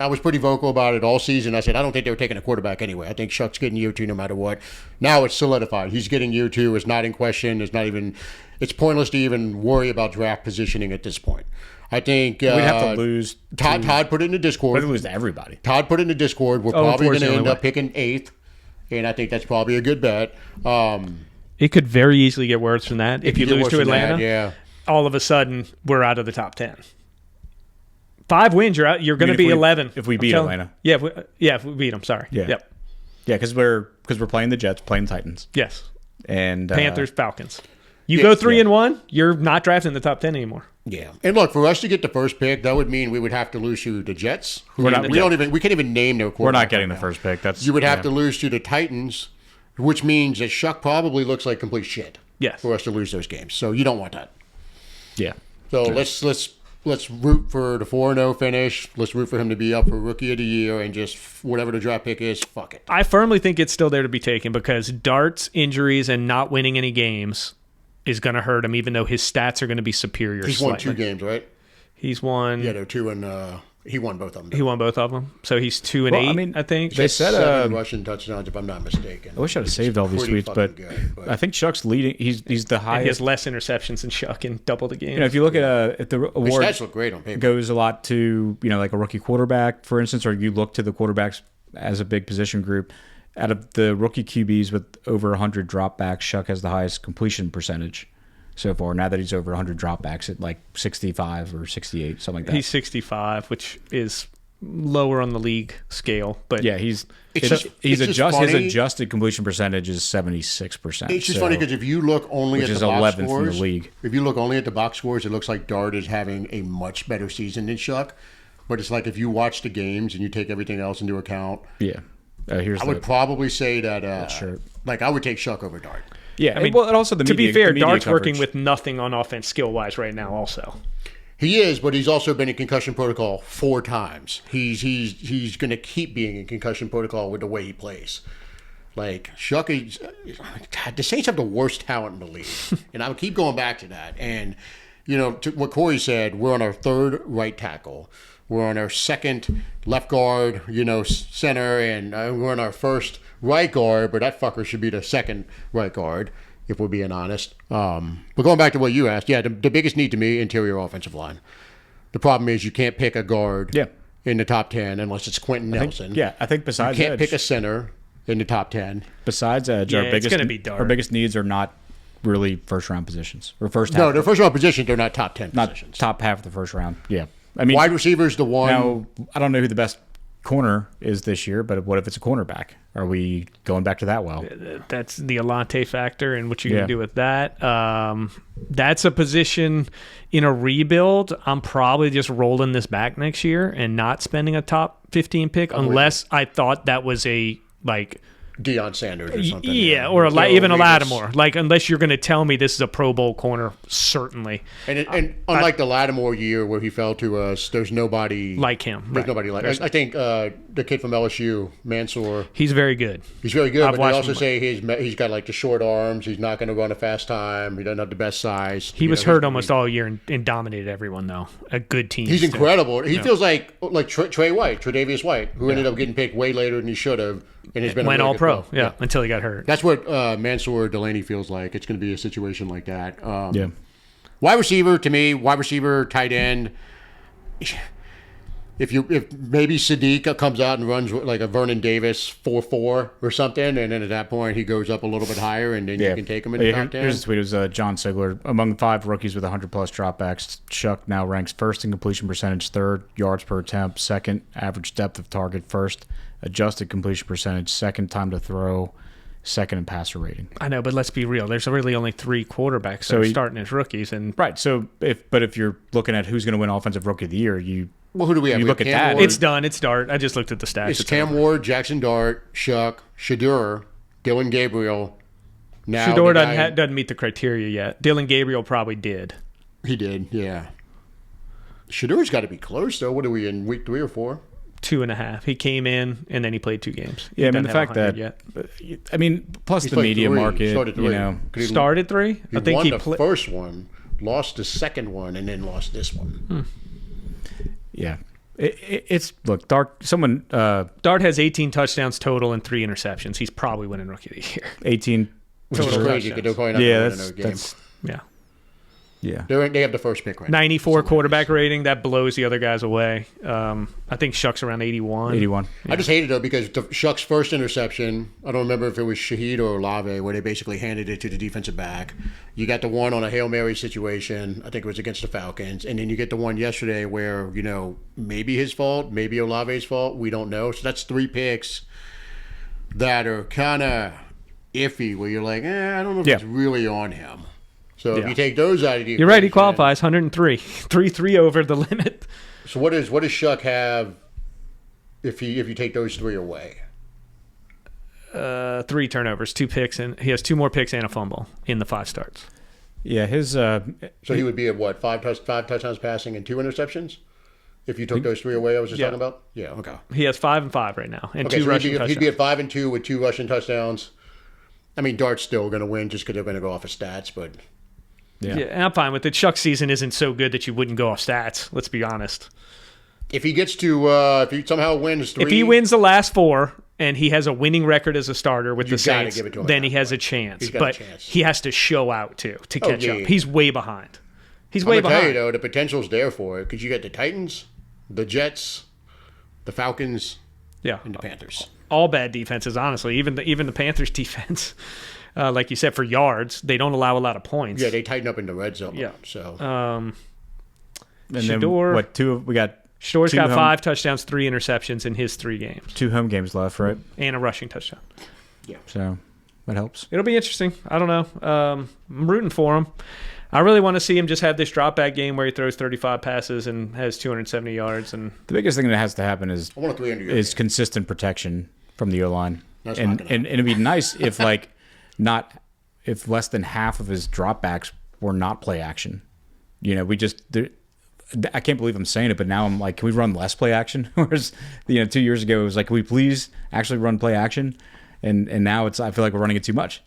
I was pretty vocal about it all season. I said I don't think they were taking a quarterback anyway. I think Shuck's getting year 2 no matter what. Now it's solidified. He's getting year 2. It's not in question. It's not even. It's pointless to even worry about draft positioning at this point. I think We'd have to lose. Todd put it in the We'd Discord. lose to everybody. Todd put it in the Discord. We're Oh, probably going four's the to end only up way. picking 8th, and I think that's probably a good bet. It could very easily get worse than that. If you Get lose worse to than that, Atlanta, yeah. all of a sudden we're out of the top 10. 5 wins, you're out. You're going to if be we- 11 if we I'm beat telling- Atlanta. Yeah, if we beat them. Sorry. Yeah. Yep. Yeah, because we're playing the Jets, playing Titans, Yes. and Panthers, Falcons. You yeah, go 3 yeah. and 1, you're not drafting in the top 10 anymore. Yeah, and look, for us to get the first pick, that would mean we would have to lose to the Jets. We're not- we don't even. We can't even name their quarterback. We're not getting right the now. first pick. That's You would have yeah. to lose to the Titans, which means that Shuck probably looks like complete shit. Yes. For us to lose those games, so you don't want that. Yeah. So let's root for the 4-0 finish. Let's root for him to be up for Rookie of the Year, and just whatever the draft pick is, fuck it. I firmly think it's still there to be taken because Dart's injuries and not winning any games is going to hurt him, even though his stats are going to be superior. He's won slightly. 2 games, right? He's won. Yeah, they're 2, and he won both of them. He won both of them, so he's 2 and Well, 8. I mean, I think. they said 7 rushing touchdowns, if I'm not mistaken. I wish I'd have saved all these Pretty tweets, but, fucking good, I think Shuck's leading. He's the And he has highest. less interceptions than Shuck in double the game. You know, if you look at the His award stats look great on paper. goes a lot to like a rookie quarterback, for instance, or you look to the quarterbacks as a big position group. Out of the rookie QBs with over 100 dropbacks, Shuck has the highest completion percentage so far. Now that he's over 100 dropbacks at like 65 or 68, something like that. He's 65, which is lower on the league scale. But yeah, his It's just his funny. adjusted completion percentage is 76%. It's just funny because if you look only which at is the box 11th in the scores, league. if you look only at the box scores, it looks like Dart is having a much better season than Shuck. But it's like if you watch the games and you take everything else into account, Yeah. Here's I would probably say that shirt. like I would take Shuck over Dart. yeah. I mean, well, and also the to media, be fair, the media Dart's working coverage. with nothing on offense skill wise right now. Also, He is, but he's also been in concussion protocol 4 times. He's going to keep being in concussion protocol with the way he plays. Like Shuck is, God, the Saints have the worst talent in the league, and I would keep going back to that. And to what Corey said, we're on our 3rd right tackle, we're on our 2nd left guard, center, and we're on our 1st right guard. But that fucker should be the 2nd right guard, if we're being honest. But going back to what you asked, yeah, the biggest need to me, interior offensive line. The problem is you can't pick a guard Yeah. in the top 10 unless it's Quentin Nelson. I think You besides can't edge, pick a center in the top 10. besides edge, Yeah, our it's biggest gonna be Dart. our biggest needs are not really first round positions or first No, half, their first round positions, they're not top 10 not positions. top half of the first round. Yeah. I mean, wide receiver's the one. now I don't know who the best corner is this year, but what if it's a cornerback? Are we going back to that well? That's the Alante factor and what you're Yeah. going to do with that. That's a position in a rebuild. I'm probably just rolling this back next year and not spending a top 15 pick unless I thought that was a like Deion Sanders or something. yeah, or even a Lattimore. Like unless you're going to tell me this is a Pro Bowl corner, certainly And unlike the Lattimore year where he fell to us, there's nobody like him. There's Right. nobody like. I think the kid from LSU, Mansour, He's very good. he's very good. I've But they watched also him. say he's got like the short arms. He's not going to run a fast time. He doesn't have the best size. He was hurt almost all year and dominated everyone though. A good team. He's still. incredible. He feels like Trey White, Tre'Davious White, who ended up getting picked way later than he should have, and has been Went a really all good pro. player. Yeah, until he got hurt. That's what Mansour Delaney feels like. It's going to be a situation like that. Yeah. Wide receiver to me, wide receiver, tight end. If maybe Sadiq comes out and runs like a Vernon Davis 4.4 or something, and then at that point he goes up a little bit higher, and then you can take him in the top 10. Here's the tweet. It was John Sigler. Among 5 rookies with 100-plus dropbacks, Shuck now ranks first in completion percentage, third yards per attempt, second average depth of target, first adjusted completion percentage, second time to throw, second in passer rating. I know, but let's be real. There's really only 3 quarterbacks that are starting as rookies, and Right. So if you're looking at who's going to win Offensive Rookie of the Year, Well, who do we have? You We look have at Cam that, Ward. it's done. It's Dart. I just looked at the stats. It's Cam Ward, Jackson Dart, Shuck, Shadur, Dylan Gabriel. Now Shador the guy- doesn't meet the criteria yet. Dylan Gabriel probably did. He did, yeah. Shadur's got to be close, though. What are we in, week 3 or 4? 2.5. He came in and then he played 2 games. yeah, I He mean, the doesn't have fact that, 100 yet. I mean, plus He's the played media 3. market, Started 3. you know. 'Cause he Started 3. He I think won he the played. first one, lost the second one, and then lost this one. Yeah. It's look, Dart. Someone Dart has 18 touchdowns total and 3 interceptions. He's probably winning Rookie of the Year. 18. Which is Total crazy because they're probably not Yeah, going to win that's another game. that's Yeah. yeah. They have the first pick right now. 94 quarterback rating. That blows the other guys away. I think Shuck's around 81. 81. I just hate it, though, because the Shuck's first interception, I don't remember if it was Shaheed or Olave, where they basically handed it to the defensive back. You got the one on a Hail Mary situation. I think it was against the Falcons. And then you get the one yesterday where, maybe his fault, maybe Olave's fault. We don't know. So that's 3 picks that are kind of iffy, where you're like, I don't know if it's really on him. So if Yeah. you take those out of the You're right. He equation- qualifies 103. 3 over the limit. So what does Shuck have if you take those 3 away? 3 turnovers, 2 picks, and he has 2 more picks and a fumble in the 5 starts. Yeah, his So he would be at what, 5 touchdowns passing and 2 interceptions? If you took those 3 away, I was just Yeah. talking about. Yeah, okay. He has 5 and 5 right now, and Okay, 2 so rushing he'd touchdowns. be at 5 and 2 with 2 rushing touchdowns. I mean, Dart's still going to win just because they're going to go off of stats, but yeah. Yeah, and I'm fine with it. Shuck's season isn't so good that you wouldn't go off stats. Let's be honest. if he gets to, if he somehow wins 3, If he wins the last 4 and he has a winning record as a starter with the You gotta Saints, give it to him at then that he has a point. chance. He's got a But chance. he has to show out too to catch yeah, up. yeah. He's way behind. He's I'm way going to tell you, behind. though, the potential's there for it because you got the Titans, the Jets, the Falcons, Yeah, and the Panthers. all bad defenses. Honestly, even the Panthers defense, like you said, for yards, they don't allow a lot of points. Yeah, they tighten up in the red zone. Yeah. So And then Shador- what? We got Shador's two got home- 5 touchdowns, 3 interceptions in his 3 games, 2 home games left, right? and a rushing touchdown. So that helps. It'll be interesting. I don't know. I'm rooting for him. I really want to see him just have this drop back game where he throws 35 passes and has 270 yards. And The biggest thing that has to happen is I want a 300 yard is game. consistent protection from the O line, That's and not gonna and it'd be nice if if less than half of his dropbacks were not play action. I can't believe I'm saying it, but now I'm like, can we run less play action? Whereas 2 years ago it was like, can we please actually run play action? And now I feel like we're running it too much.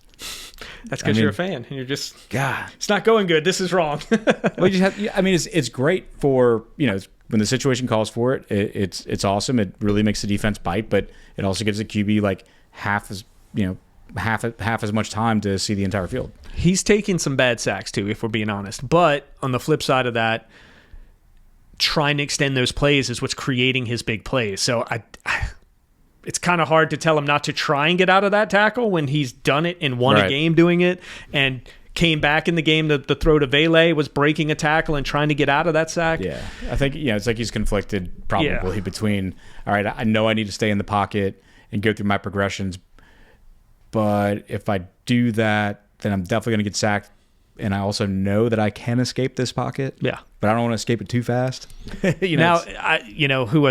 that's because you're a fan and you're just, God. it's not going good. This is wrong. Well, you just have. I mean, it's great for when the situation calls for it. It's awesome. It really makes the defense bite, but it also gives the QB like half as much time to see the entire field. He's taking some bad sacks too, if we're being honest. But on the flip side of that, trying to extend those plays is what's creating his big plays. So it's kind of hard to tell him not to try and get out of that tackle when he's done it and won a Right. game doing it and came back in the game. The throw to Vele was breaking a tackle and trying to get out of that sack. Yeah, I think it's like he's conflicted probably between, all right, I know I need to stay in the pocket and go through my progressions, but if I do that, then I'm definitely going to get sacked. And I also know that I can escape this pocket. Yeah. But I don't want to escape it too fast. Who was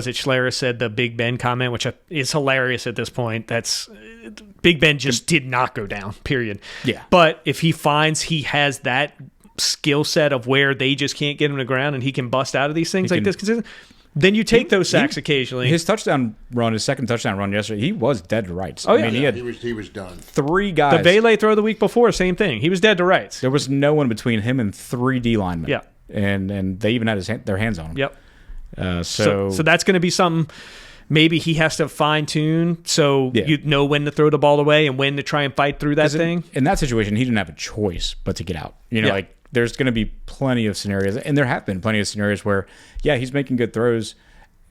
it? Schlerer said the Big Ben comment, which is hilarious at this point. That's Big Ben just did not go down, period. Yeah. But if he finds he has that skill set of where they just can't get him to the ground and he can bust out of these things this, then you take those sacks occasionally. His second touchdown run yesterday, he was dead to rights. Oh, yeah. He was done. 3 guys. The Vele throw the week before, same thing. He was dead to rights. There was no one between him and 3 D linemen. Yeah. And they even had their hands on him. Yep. So that's going to be something maybe he has to fine tune you know when to throw the ball away and when to try and fight through that thing. In that situation, he didn't have a choice but to get out. There's going to be plenty of scenarios, and there have been plenty of scenarios where, he's making good throws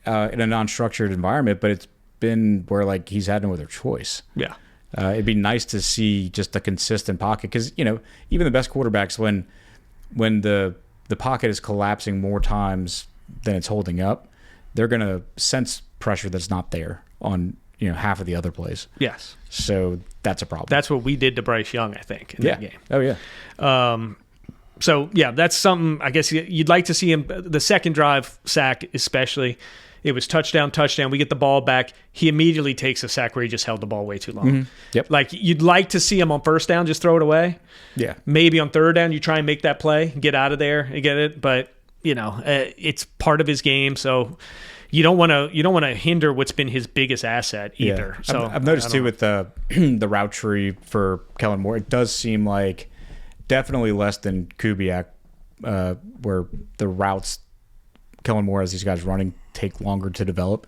in a non-structured environment, but it's been where he's had no other choice. Yeah. It'd be nice to see just a consistent pocket because even the best quarterbacks, when the pocket is collapsing more times than it's holding up, they're going to sense pressure that's not there on half of the other plays. Yes. So that's a problem. That's what we did to Bryce Young, I think, in that game. Oh yeah. So that's something I guess you'd like to see him. The second drive sack, especially, it was touchdown. We get the ball back. He immediately takes a sack where he just held the ball way too long. Mm-hmm. Yep. You'd like to see him on first down, just throw it away. Yeah. Maybe on third down, you try and make that play, get out of there and get it. But it's part of his game, so you don't want to hinder what's been his biggest asset either. Yeah. So I've noticed too with the the route tree for Kellen Moore, it does seem like definitely less than Kubiak, where the routes Kellen Moore has these guys running take longer to develop,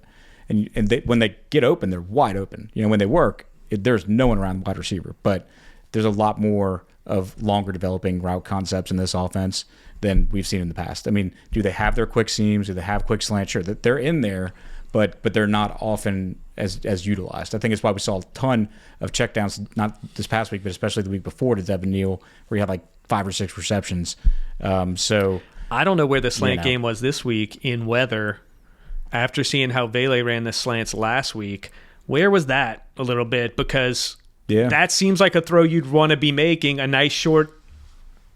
and when they get open, they're wide open. When they work, there's no one around the wide receiver, but there's a lot more of longer developing route concepts in this offense than we've seen in the past. I mean, do they have their quick seams? Do they have quick slants? Sure, they're in there, but they're not often as utilized. I think it's why we saw a ton of checkdowns, not this past week, but especially the week before to Devin Neal, where he had 5 or 6 receptions. So I don't know where the slant game was this week in weather. After seeing how Vele ran the slants last week, where was that a little bit? Because that seems like a throw you'd want to be making, a nice short,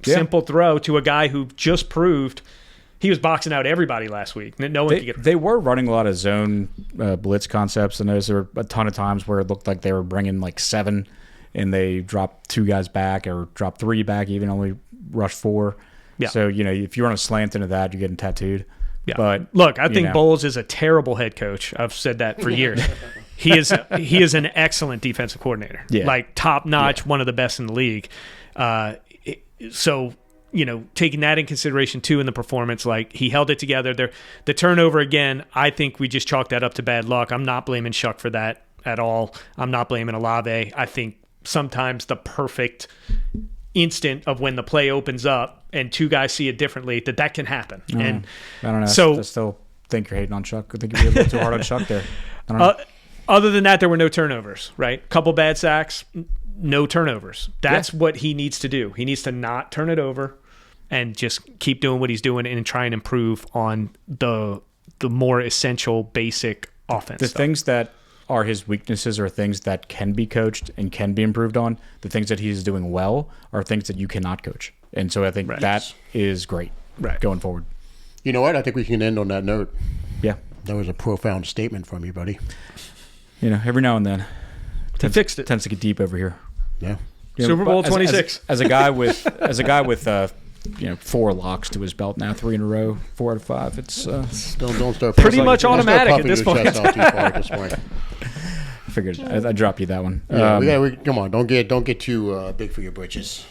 simple throw to a guy who just proved he was boxing out everybody last week. No one could get. They were running a lot of zone blitz concepts, and there were a ton of times where it looked like they were bringing 7, and they dropped 2 guys back or dropped 3 back, even only rushed 4. Yeah. So if you run a slant into that, you're getting tattooed. Yeah. But look, I think Bowles is a terrible head coach. I've said that for years. He is an excellent defensive coordinator. Yeah. Top notch, one of the best in the league. So taking that in consideration too in the performance, he held it together. The turnover again, I think we just chalked that up to bad luck. I'm not blaming Shuck for that at all. I'm not blaming Olave. I think sometimes the perfect instant of when the play opens up and 2 guys see it differently, that can happen. And I don't know. So I still think you're hating on Shuck. I think you're a little too hard on Shuck there. I don't know. Other than that, there were no turnovers, right? Couple bad sacks, no turnovers. That's what he needs to do. He needs to not turn it over and just keep doing what he's doing and try and improve on the more essential, basic offense. The things that are his weaknesses are things that can be coached and can be improved on. The things that he's doing well are things that you cannot coach. And so I think that is great going forward. You know what? I think we can end on that note. Yeah. That was a profound statement from you, buddy. Every now and then. He fixed it. Tends to get deep over here. Yeah. Super Bowl 26. As a guy with 4 locks to his belt now, 3 in a row, 4 out of 5. It's don't start pretty much automatic at this point. I figured I'd drop you that one. Yeah, come on, don't get too big for your britches.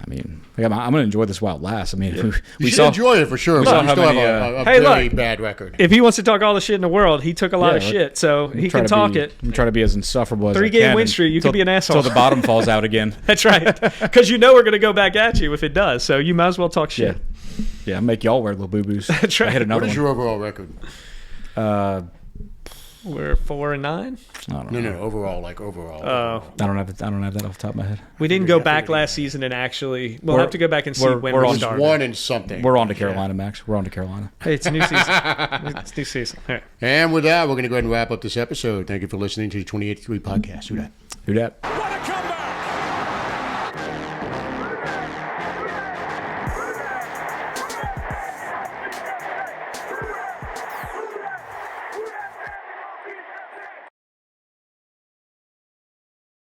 I mean, I'm going to enjoy this while it lasts. I mean, we should enjoy it for sure, but we still have a very bad record. If he wants to talk all the shit in the world, he took a lot of shit, so he can talk it. I'm trying to be as insufferable as I can. 3-game win streak, you could be an asshole. Until the bottom falls out again. That's right. Because we're going to go back at you if it does, so you might as well talk shit. Yeah, make y'all wear little boo-boos. That's right. I hit another What is your overall record? We're 4-9. I don't No, know. no, overall, like overall. Oh, I don't have it. I don't have that off the top of my head. we didn't go back last season and actually. We'll We're- have to go back and see we're- when we're we on It's started. 1 and something. We're on to Carolina, Max. We're on to Carolina. Hey, it's a new season. It's new season. All right. And with that, we're going to go ahead and wrap up this episode. Thank you for listening to the 28-3 podcast. Who dat? Who dat? What